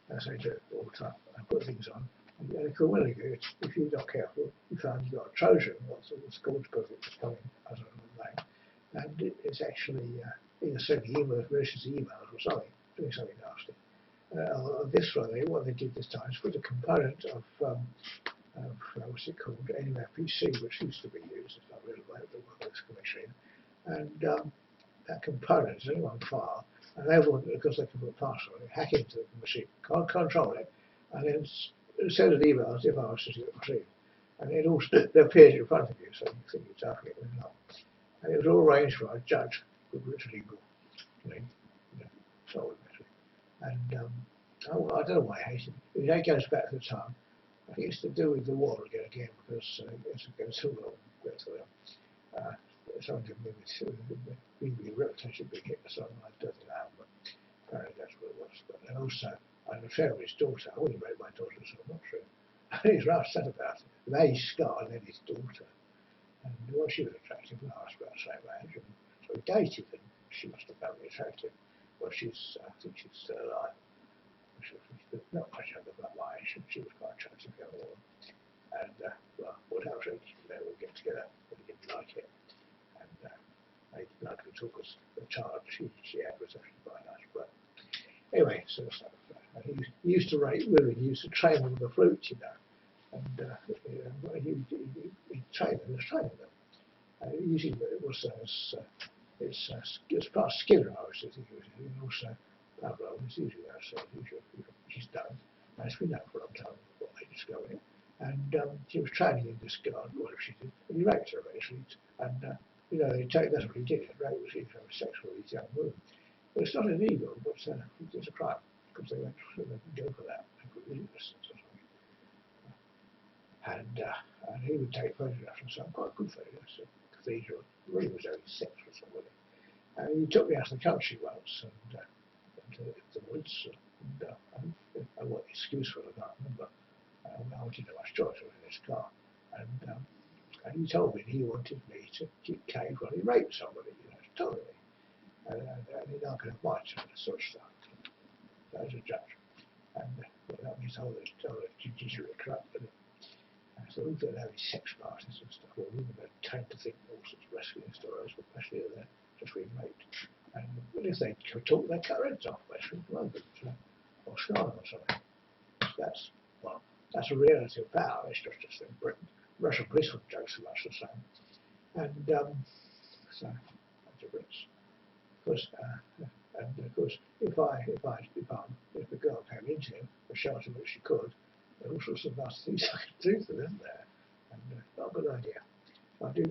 That's how they do it all the time. I put things on. And they call well, if you're not careful, you find you've got a Trojan, what's called, because it was coming as a name. And it's actually either sending emails, malicious emails or something, doing something nasty. On this one, what they did this time is put a component of what's it called, NMFPC, which used to be used, it's not really the machine. And that component is in one file, and they want, because they can put a password, they hack into the machine, can't control it, and then send an email as if I was sitting at the machine. And it all appears in front of you, so you think it's happening when not. And it was all arranged by a judge, who was legal, solid actually. And I don't know why I hated it. It goes back to the time. I think it's to do with the war again, because it's against the war. Someone did maybe a reputation being hit or something. I don't know, but apparently that's what it was. But and also, I had an affair with his daughter. I wouldn't marry my daughter, so I'm not sure. And he's rather upset about it. They scarred and then his daughter. And well, she was attractive, and I was about the same age. And so we dated, and she must have found me attractive. Well, I think she's still alive. She's not much younger than my age, and she was quite attractive young woman. And well, what else? We'll get together, but he didn't like it. And I didn't like her at all because the child she had was actually quite nice. But anyway, so he used to rate women. He used to train them with the flute, you know. And he trained them. He was training them. Usually it was it's part of Skinner. I was thinking it was, and also Pablo was usually there. So she's done. As we know for a long time what they discovered it. And she was training in this garden, whatever she did, and he raped her eventually. And that's what he did. Rape was sexual with these young women. But it's not illegal, but it's a crime because they went go for that. They put innocence or something. And he would take photographs and some quite good photographs of the cathedral. Really was having sex with somebody. And he took me out of the country once and to the woods. And I what excuse for it, I can't remember. I didn't have much choice. I was in his car. And he told me he wanted me to keep cave while he raped somebody, totally. And he's not going to watch such stuff. As a judge. And that means all the judiciary corrupt. So we don't have any sex parties and stuff. Well, women tend to think all sorts of wrestling stories, but especially if they're just being raped. And if they talk their cut heads off, basically, or scarred or something. That's a reality of power. It's just in Britain. Russian police would joke so much the same. And so that's a risk. And of course, if the girl came into him and showed him that she could, there were all sorts of nasty things I could do to them there. And not a good idea. I do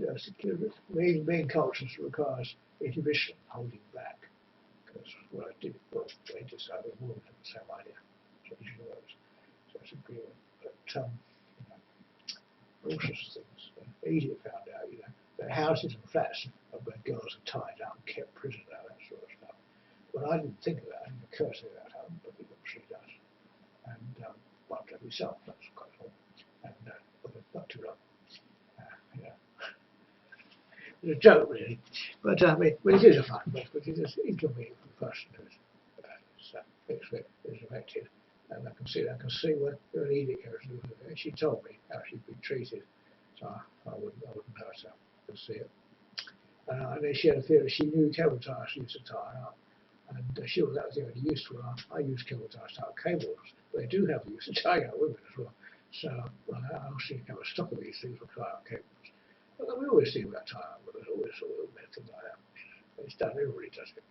being conscious requires inhibition, holding back. Because what I did, they decided a woman had the same idea. So usually works. So agreement. But all sorts of things. Egypt found out, that houses and flats where girls are tied up and kept prisoner, that sort of stuff. Well, I didn't think of that. I didn't occur to me that home, but it obviously does. And one to myself, that's quite cool. And not too long. It's a joke, really. But I mean, it is a fun book, but it is inconvenient for the person who's affected. And I can see when Edith goes through it. And she told me how she'd been treated, so I wouldn't hurt her. I could see it. And then she had a theory. She knew cable ties used to tie up, and she thought that was the only use for it. I use cable ties to tie up cables, but they do have the use of tying up women as well. So I also have a stock of these things for tying up cables. But we always think about tying up women. Always sort of things like that. It's done. Everybody does it.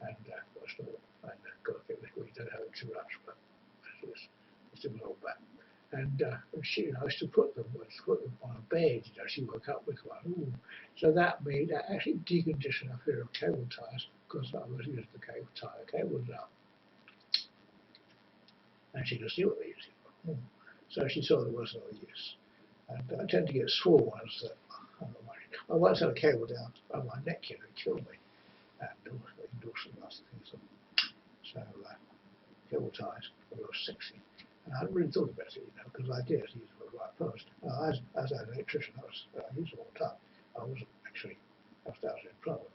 And what's the and got to think that we don't have it too much, but it's a little bit. And she, I used to put them on a bed. She woke up with one. Ooh. So that actually deconditioned her fear of cable ties, because I was using the cable tie the cables up, and she could see what they used it for. So she saw there was no use. And I tend to get small ones that I once had a cable down around my neck here and killed me. And also lots of things. So cable ties were real sexy. And I hadn't really thought about it, because I did use it for the right first. As an electrician, I used it all the time. I wasn't actually, I was in trouble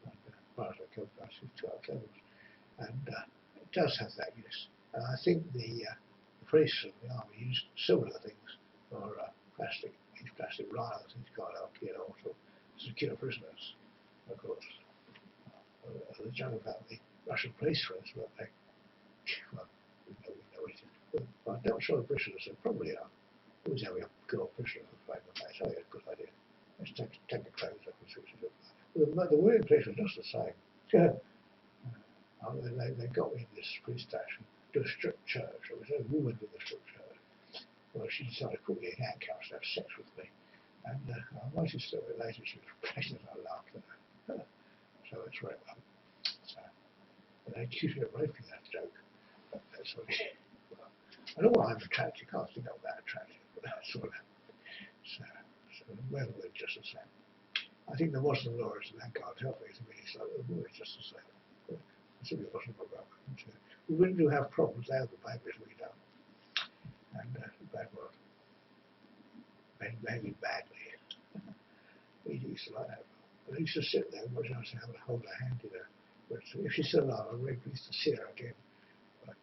as far as I cable ties, used 12 cables. And it does have that use. And I think the priests in the army used similar things for plastic rails, things kind of, to secure prisoners, of course. The joke about the Russian police, for instance, but we know it. But I'm not sure the prisoners probably are. Always having a girl prisoner on the place. Oh, yeah, good idea. Let's take the clothes off and see what you do. The women police are just the same. They got me in this police station to a strip church. There was a woman in the strip church. Well, she decided to put me in handcuffs to have sex with me. And I noticed a bit later she was pregnant. I laughed at her. So it's right well. So, and they accused me of raping that joke. But that's what it is. Well, I know why I'm attractive. I can't think I'm that attractive, but that's what happened. So well, we're just the same. I think the Muslim law is that can't help me. To me, it's like we're just the same. I simply wasn't about it. We really do have problems. They have the babies, we don't. And bad word. Maybe badly. We used to like that. But I used to sit there and watch her and hold her hand in her. But if she's still alive, I'm really pleased to see her again. But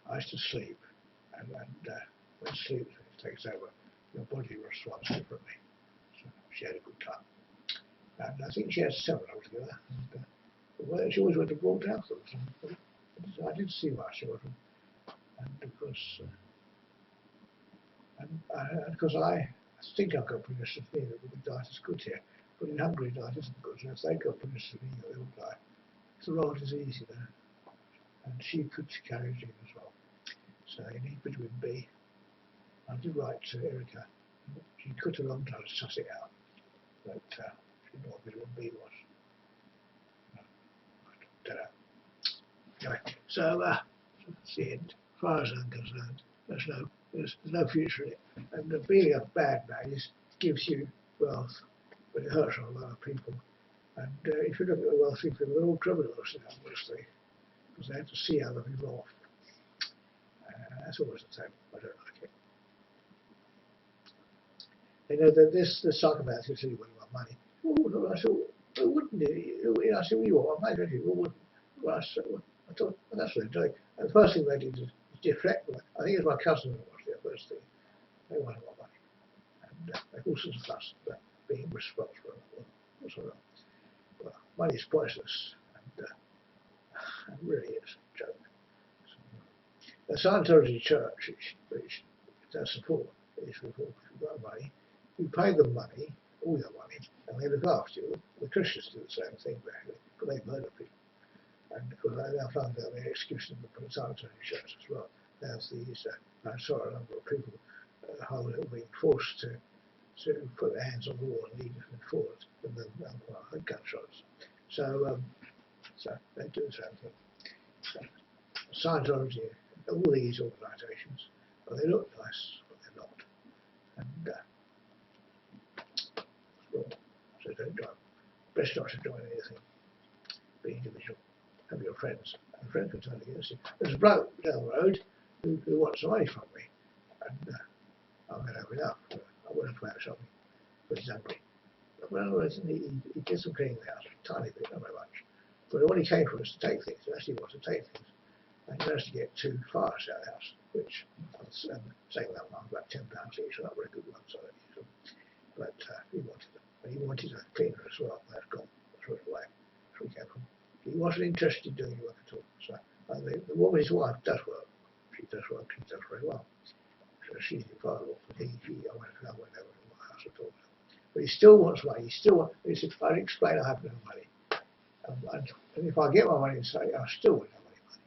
I used to sleep, and when sleep takes over, your body responds differently. So she had a good time. And I think she had 7 altogether. And she always went to broad houses. I did see why she wasn't. And because I think I've got penicillin that the diet is good here. But in Hungary, diet isn't good. So if they got penicillin, they all die. It's a raw disease, and she could carry a gene as well. So you need vitamin B. I did write to Erica. She took a long time to suss it out, but she didn't know what vitamin B was. I don't know. Anyway, so that's the end. As far as I'm concerned, there's no future in it. And being a bad man gives you wealth, but it hurts a lot of people. And if you look at the wealthy people, they're all criminals now, mostly, because they have to see other people off. That's always the same. I don't like it. This psychopath who said he wouldn't want money. Oh, no, I said, well, wouldn't he? I said, well, you want money, don't you? Well, wouldn't. Well, I thought, well, that's what they're doing. And the first thing they did is deflect. I think it was my cousin who was the first thing. They wanted more money. And they all sorts of fuss about being responsible. Well, money is priceless, and it really is a joke. The Scientology Church, which does support these people, if you've got money, you pay them money, all your money, and they look after you. The Christians do the same thing, basically, but they murder people. And because I now found out their excuse in the Scientology Church as well. There's these, I saw a number of people how they were being forced to put their hands on the wall and lead them forward, and then had gunshots. So they do the same thing. So, Scientology, all these organisations, Well, they look nice, but they're not. And well, so don't join. Best not to join anything. Be individual. Have your friends. And friends can turn against you. There's a bloke down the road who wants some money from me. And I'm going to have enough. I went to have something. But he's hungry. Well, he did some cleaning the house, a tiny bit, not very much. But when he came for us to take things, he actually wanted to take things. And he managed to get 2 fires out of the house, which I was saying that one, about £10 each, so not very good ones, so I don't use them. But he wanted them. And he wanted a cleaner as well. That's gone. That's right away. That's where he came from. He wasn't interested in doing work at all. So the woman, his wife, does work. She does work. She does very well. So she's involved. But I won't go in my house at all. But he still wants money. He still wants. He said, "I'd explain I have no money, and if I get my money, say I still won't have any money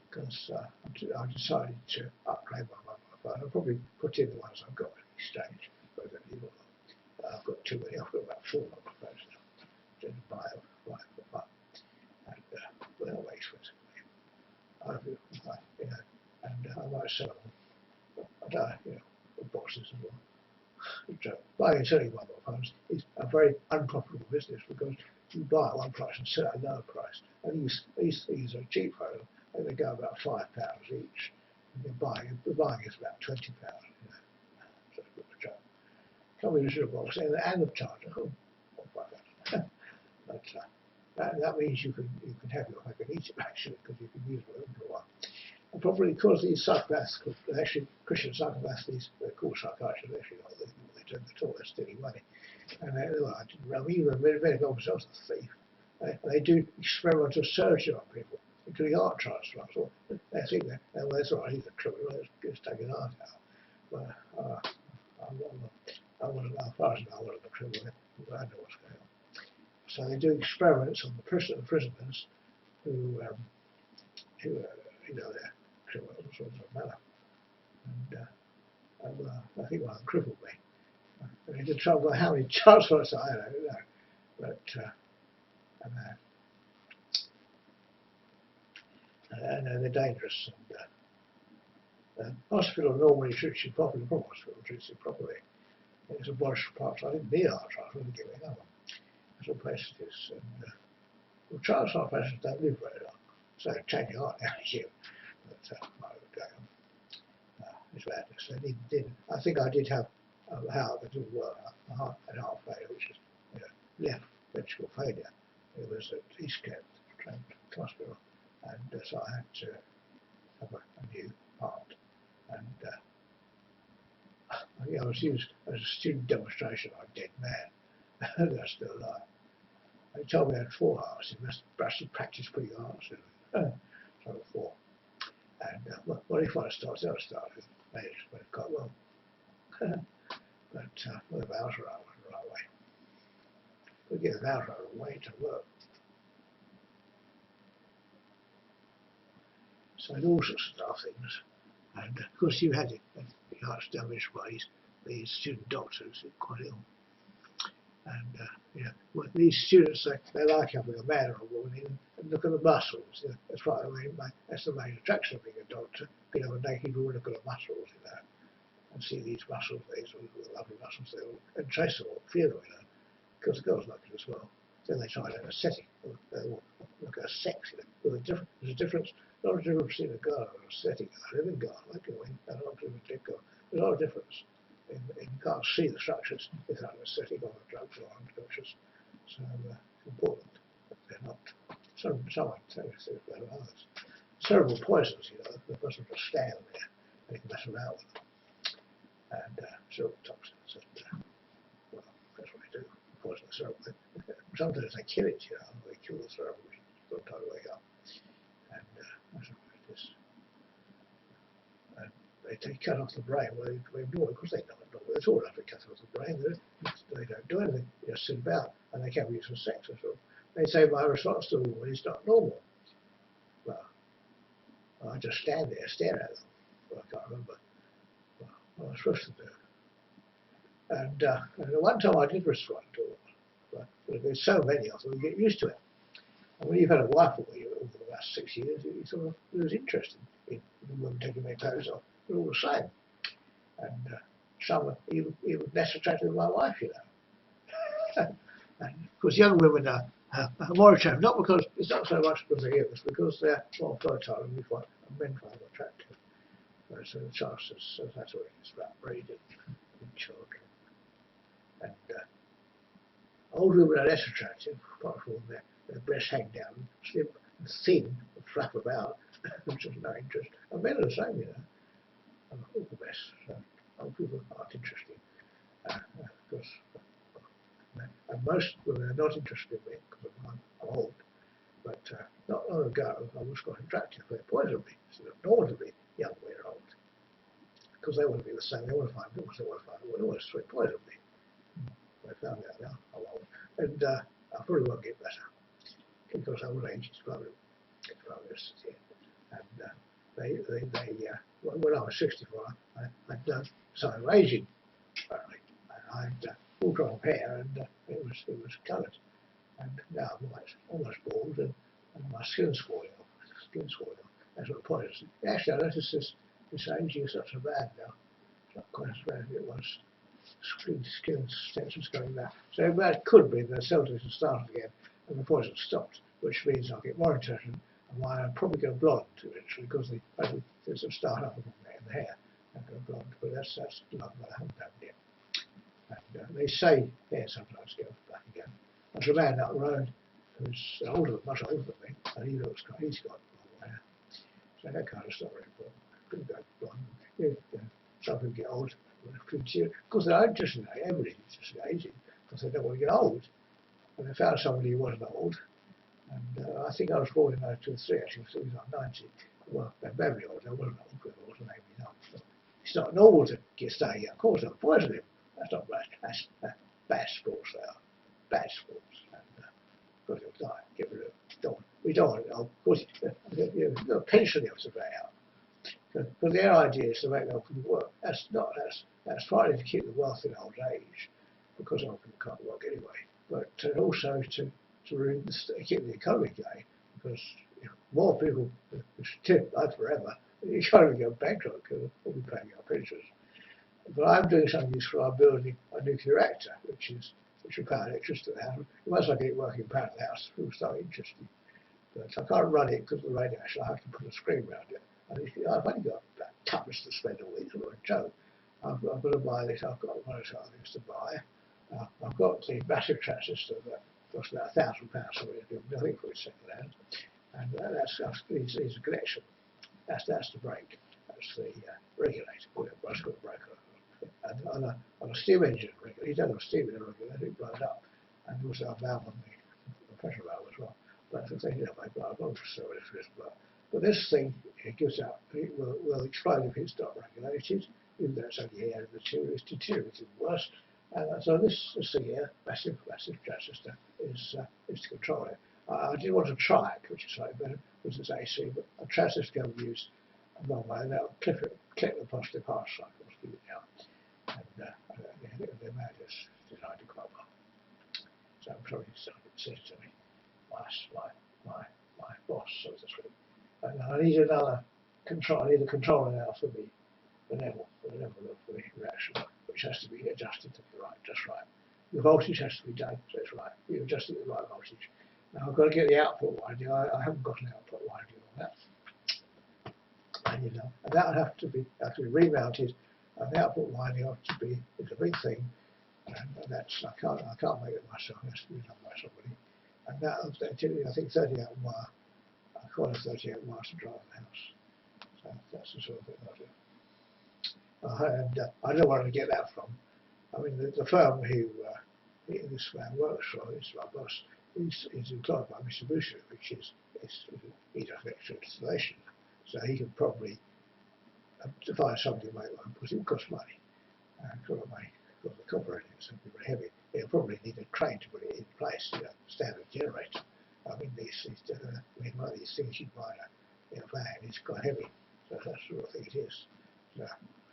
because I decided to upgrade my mobile phone. I'll probably put in the ones I've got in exchange, but I don't need all of them. I've got too many. I've got about 4 mobile phones now. Just buy them, and they're way expensive. And I might sell them. I don't, the boxes and all. Buying and selling mobile phones is a very unprofitable business because you buy at one price and sell at a lower price. And these things are cheap phones, and they go about £5 each. And the buying is about £20. So it's good for job. Come with a little box and the charger. But that means you can have your cake and eat it actually because you can use it for a while. And probably because these psychopaths, actually Christian psychopaths, they're called psychiatrists, they're actually not what they do at all, they're stealing money. And even medical themselves are a thief. They do experimental surgery on people, including heart transplants. They think that's all right, he's a criminal, let's take his heart out. But I wasn't, as far as I know, I wasn't a criminal, I know what's going on. So they do experiments on the prisoners who they're criminals, so it doesn't matter. And I think one of them crippled me. And he did trouble how many transfers I don't know. But and they're dangerous. And hospital normally treats you properly. The hospital treats you properly. It's a abolished parts. I didn't need our transfer to give me another one. That's all places it is. And well, transplant patients don't live very long. So change your heart now, you. But it's madness. I think I did have a heart that didn't work, a heart failure, which is left ventricle failure. It was at East Kent Hospital, and so I had to have a new heart. And I was used as a student demonstration. I'm a dead man. They're still alive. They told me I had 4 hearts. You must actually practice putting your hearts in. So 4. And when he first started, managed went quite well. But the valves were out the right way. We get the valves out of the way to work. So all sorts of things. And of course you had the heart's damaged by these student doctors who are quite ill. And well, these students, they like having a man or a woman in and look at the muscles. That's right. That's the main attraction of being a doctor. You know, a naked woman look at the muscles, and see these muscles, these lovely muscles, and trace them all, feel them, because the girls like it as well. Then they try it in a setting. They look at a sex. There's a difference. Not a difference between a girl and a setting. A living girl, like a woman, and not a living girl. There's a lot of difference. You can't see the structures without a setting on the drugs or unconscious. So it's important that they're not. Some things better than others. Cerebral poisons, the person will just stand there and you can mess around with them. And cerebral toxins, well, that's what they do. Poison the cerebral. Sometimes they kill it, they kill the cerebral, don't try to wake up. And that's what it is. And they cut off the brain. Well, they ignore it because they don't know. It's all enough to cut off the brain. They don't do anything. They just sit about, and they can't be used for sex or so. They say my response to a woman is not normal. Well, I just stand there, stare at them. Well, I can't remember what I was supposed to do. And one time I did respond to them. But there's so many of them, you get used to it. And when you've had a wife over the last 6 years, you sort of lose interest in the women taking their clothes off. they're all the same. And some are even less attractive than my wife, you know. And of course, young women are more attractive, not because it's not so much because they're young, it's because they're more fertile and men find them attractive. So the chances, that's what it is about breeding children. And old women are less attractive, apart from their breasts hang down, slim and thin, and flap about, which is no interest. And men are the same, you know. And all the best. So old people aren't interesting, because and most women are not interested in me because I'm old. But not long ago, I was quite attractive. They're poisonably, so normal to be young when you're old, because they want to be the same. They want to find what they want to find. They want to sweat poisonably. I found out now I'm old, and I probably won't get better because old age is probably yeah. And when I was 64, I'd done some aging. Apparently, and I'd full-drop hair, and it was coloured. And now I'm almost bald, and my skin's falling off. That's what the point is. Actually, I noticed this aging is not so bad now. It's not quite as bad as it was. Skin extension's going back. So that could be the cells have started again, and the poison stopped, which means I'll get more attention, and why I'm probably go blonde eventually, because there's a start up in the hair and go blonde. But that's not what I haven't done yet. And they say hair sometimes goes back again. There's a man up the road who's much older than me, and he's got long hair. So that kind of stuff really important. Couldn't go blonde. Some people get old. Because they're interested in everybody's interested in aging, because they don't want to get old. And they found somebody who wasn't old. And I think I was born in 1923, actually, so he was like 90. Well, they're very old. They wasn't old, but they wasn't 89. So it's not normal to get staying young. Of course, they'll poison him. That's not bad. That's bad sports, they are. Bad sports. And because he'll die. Get rid of it. We don't want it. Of course, you've got a pension you have to pay out. But their idea is to make old people work. That's partly to keep the wealth in old age, because old people can't work anyway. But also to keep the economy going, because if more people live forever, the economy will go bankrupt because we'll be paying our pensions. But I'm doing something useful. I'm building a nuclear reactor, which will power electricity to the house. Once I get it working, power the house, it will start interesting. But I can't run it because of the radiation. I have to put a screen around it. And I've only got about tuppence to spend a week. It's not a joke. I've got to buy this. I've got one of those other things to buy. I've got the massive transistor that costs about £1,000, so we do nothing for it second hand. And that's needs a connection. That's the brake. That's the regulator. What's got a breaker. And on a steam engine regulator, you don't have steam in a regulator, it blows up. And also a valve on the pressure valve as well. But if they make blow up, I'm sure it's but this thing, it gives out, it will explode if it's not regulated, even though it's only air, the material is deteriorating worse. And so this thing here, massive transistor, is to control it. I did want a triac, which is slightly better, because it's AC, but a transistor can be used a long way, and that'll clip the positive half cycles, keep it down. And the man has designed it quite well. So I'm probably starting to say to me, my boss, so to speak. And I need another control. I need a controller now for the level of the reaction, which has to be adjusted to just right. The voltage has to be done, so it's right. You adjust it to the right voltage. Now I've got to get the output winding. I haven't got an output winding on that. And that would have to be remounted, and the output winding is a big thing. And that's I can't make it myself. It has to be done by somebody. And that I think 38 wire. I call it 38 miles to drive the house. So that's the sort of thing I do. And I don't know where to get that from. I mean, the firm who this man works for, is my boss, he's employed by Mitsubishi, which he does extra installation. So he can probably find somebody to make one, because it costs money. Got the copper in it, so it'll be very heavy. He'll probably need a crane to put it in place, standard generator. I mean, one of these things you buy in a van, it's quite heavy, so that's the sort of thing it is. So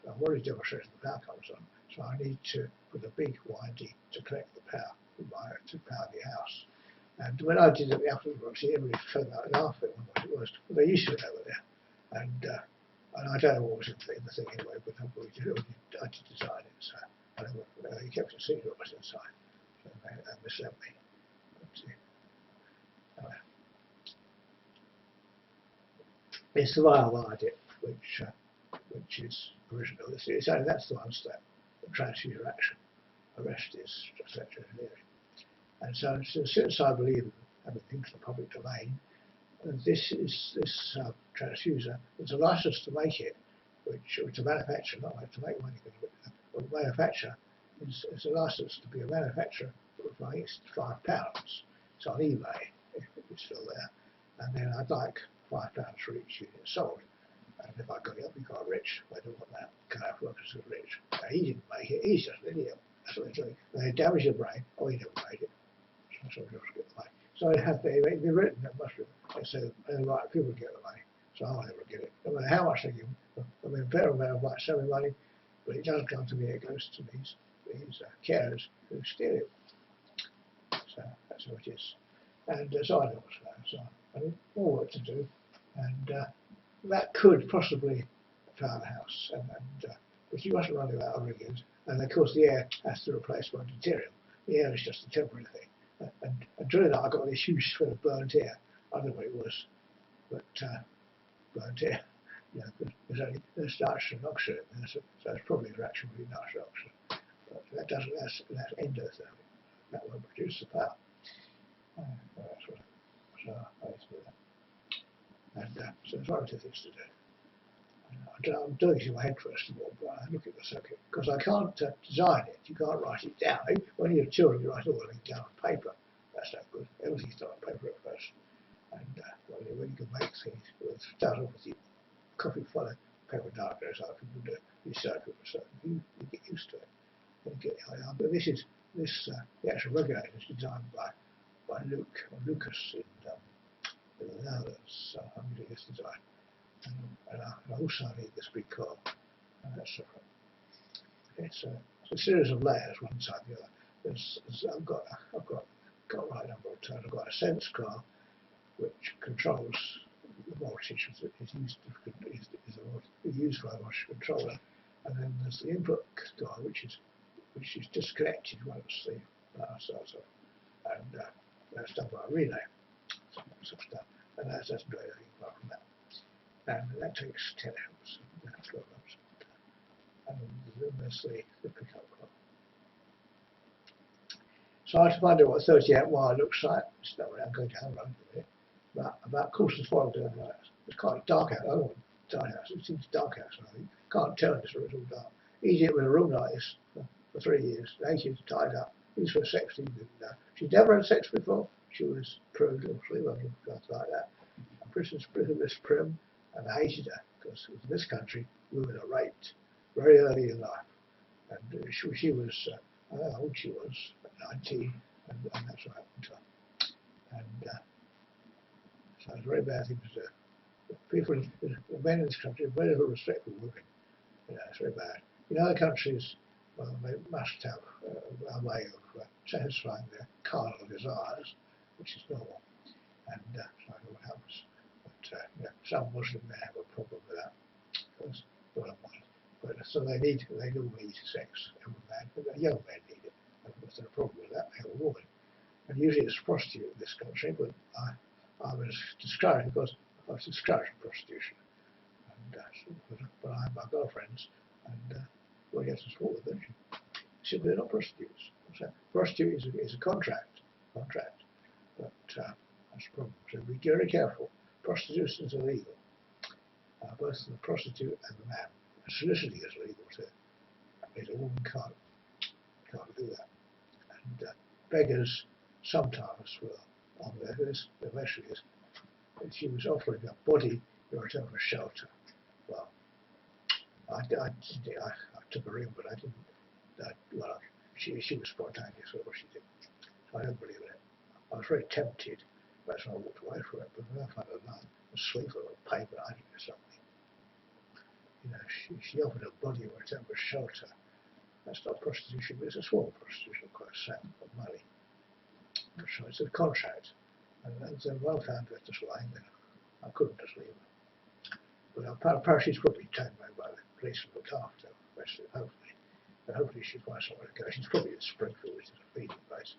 I've already demonstrated the power comes on, so I need to put a big winding to collect the power to power the house. And when I did it, the afterworks, everybody fell out laughing when it was. Well, they used to it over there, and And I don't know what was in the thing anyway, but I did design it, so I don't know, he kept it secret what was inside, so they misled me. But, anyway. It's the vial dip, which is original. It's only that's the one step, the transfuser action. The rest is just electroengineering. And so since I believe in having things in the public domain, this transfuser, there's a license to make it, which to manufacture, not like to make one, but the manufacturer is a license to be a manufacturer for I think it's £5. It's on eBay if it's still there. And then I'd like £5 for each unit sold. And if I got it, I'd be quite rich. I don't want that kind of workers who are rich. He didn't make it, he's just an idiot. That's what they're doing. They damage your brain. Oh, he never made it. So get the money. So they've been written that must they say right people get the money. So I'll never get it. No matter how much they give them. I mean, a fair amount of selling money, but it doesn't come to me. It goes to these carers who steal it. So that's what it is. And so I don't know. So I mean, more work to do, and that could possibly power the house. But you mustn't run out of riggings. And of course, the air has to replace my deuterium. The air is just a temporary thing. And during that, I got this huge sort of burnt air. I don't know what it was, but burnt air. You know, there's nitrogen oxide in there, so it's probably a reaction with nitrogen oxide. But that's endothermic. That won't produce the power. That's what. So I need to do that. And so there's one or two things to do. I'm doing it in my head first of all, but I look at the circuit because I can't design it. You can't write it down. When you're children, you write all the things down on paper. That's not good. Everything's done on paper at first. And when you can make things, start off with your coffee full of paper diagrams like people do. You circle for something, you get used to it. And you get the idea. But the actual regulator is designed by Lucas in the Netherlands. So I'm doing this design. And I also need this big car, and that's separate. Okay, so it's a series of layers, one side the other. I've got the right number of turns. I've got a sense car, which controls the voltage that is used by the voltage controller, and then there's the input car, which is disconnected once the power starts off, and that's done by a relay. Some stuff, and that doesn't do anything apart from that. And that takes 10 amps, 12 amps. And then there's the pickup clock. So I have to find out what 30 amp wire looks like. It's not really, I'm going down the road with it. But about 1/4 down the road. It's quite dark out. I don't want dark house. It seems dark outside. You can't tell this it's all dark. He did it with a room like this for 3 years. 8 years tied up. He's for sex. She'd never had sex before. She was prude or something like that. Britain's prim. And I hated her because in this country women are raped very early in life, and she was I don't know how old she was, 19, and that's what happened to her. And so it's a very bad thing to do. People, the men in this country, are very respectful women. You know, it's very bad. In other countries, well, they must have a way of satisfying their carnal desires, which is normal, and so what happens. Yeah, some Muslim men have a problem with that. Because, well, but so they all need sex. But young men need it. And if there's a problem with that, they have a woman. And usually it's a prostitute in this country, but I was discouraged because I was discouraging prostitution. And but I have my girlfriends, and well, yes, it's for them. Simply they're not prostitutes. So prostitute is a contract, but that's the problem. So be very careful. Prostitution is illegal, both the prostitute and the man. Soliciting is illegal too. That means a woman can't do that. And beggars sometimes will on their list. The measure is if she was offering a body in return for shelter. Well, I took her in, but I didn't. Well, she was spontaneous with what she did. So I don't believe in it. I was very tempted. That's why I walked away from it, but then I found another sleeve of paper I did something. You know, she offered a body in return for shelter. That's not prostitution, but it's a small prostitution, quite sad, for money. So it's a contract. And then well found her just lying there. I couldn't just leave her. Well, apparently she's probably taken away by the police and looked after, hopefully. But hopefully she finds somewhere to go. She's probably at Springfield, which is a feeding place.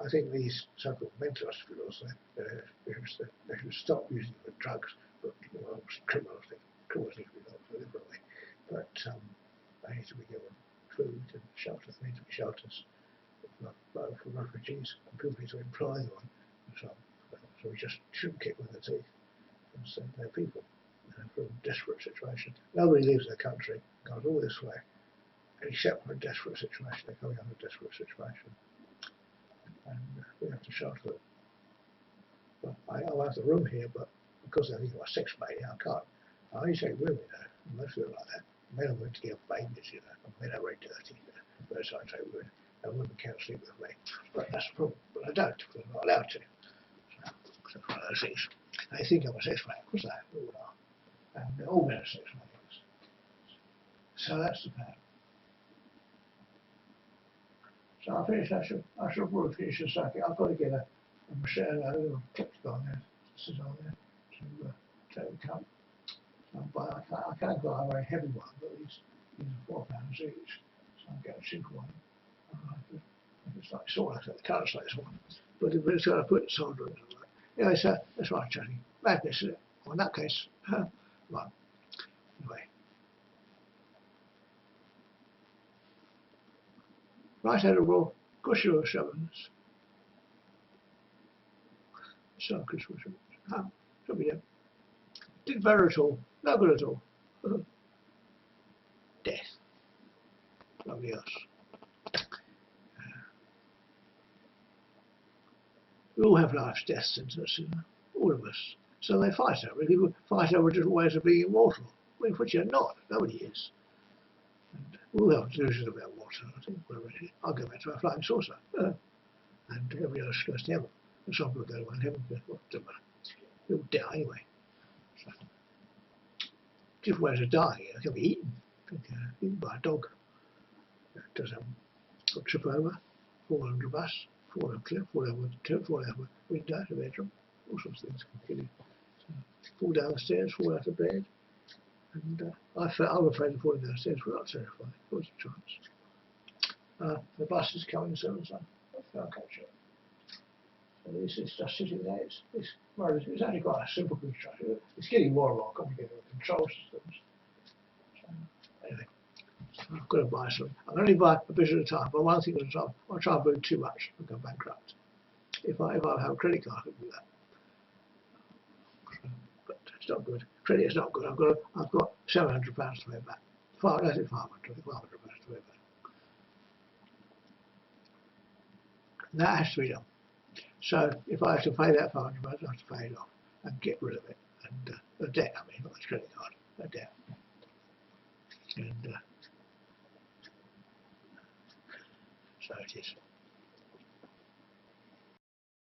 I think these so-called mental hospitals, they should stop using the drugs, but criminals need to be done deliberately. But they need to be given food and shelter. There need to be shelters for refugees and people need to employ them. So we just shouldn't kick them in the teeth and send their people from a desperate situation. Nobody leaves their country, goes all this way, except for a desperate situation. They're coming under a desperate situation. And we have to shelter them. Well, I have the room here, but because I think I'm a sex mate, I can't. I only take women, most of them like that. Men are willing to give babies, and men are very dirty. Whereas I take women, and women can't sleep with me. But that's the problem. But I don't, because I'm not allowed to. So it's one of those things. They think I'm a sex mate, of course they all are. And all men are sex mates. So that's the plan. So I finished, I should probably finish the circuit. I've got to get a machine, a little clip on there, to sit on there, to take the cup. But I can't go a very heavy one, but these are £4 each. So I'll get a simple one. It's like sort of like the colour size one. But it's got to put solder in it. Anyway, so that's what I'm chatting. Madness, isn't it? Well, in that case, well, anyway. Right, Edible, push your shovings. So, Christmas. Should be didn't matter at all. No good at all. Death. Nobody else. We all have life's death sentences, all of us. So they fight over it. People fight over different ways of being immortal. Well, which you're not. Nobody is. And we all have delusions about mortality. I'll go back to my flying saucer. And everybody else goes to heaven. And some people go to heaven. Well, doesn't matter. You'll die anyway. So, different ways of dying. It can be eaten. Eaten by a dog. Does trip over, fall under a bus, fall over a cliff, fall over a cliff, fall out of a window, a bedroom, all sorts of things can kill you. So, fall down the stairs, fall out of bed. And I'm afraid of falling down the stairs, but not terrified. What's the chance? The bus is coming soon, so I'll catch it. So this is just sitting there. It's only quite a simple construction. It's getting more and more complicated with control systems. So, anyway. I've got to buy some. I can only buy a bit at a time, but one thing at a time. I'll try and buy too much and go bankrupt. If I have a credit card, I can do that. But it's not good. Credit is not good. I've got £700 to pay back. 500 to pay back. And that has to be done. So if I have to pay that £500, I have to pay it off and get rid of it. And the debt, I mean, not the credit card, the debt. And so it is.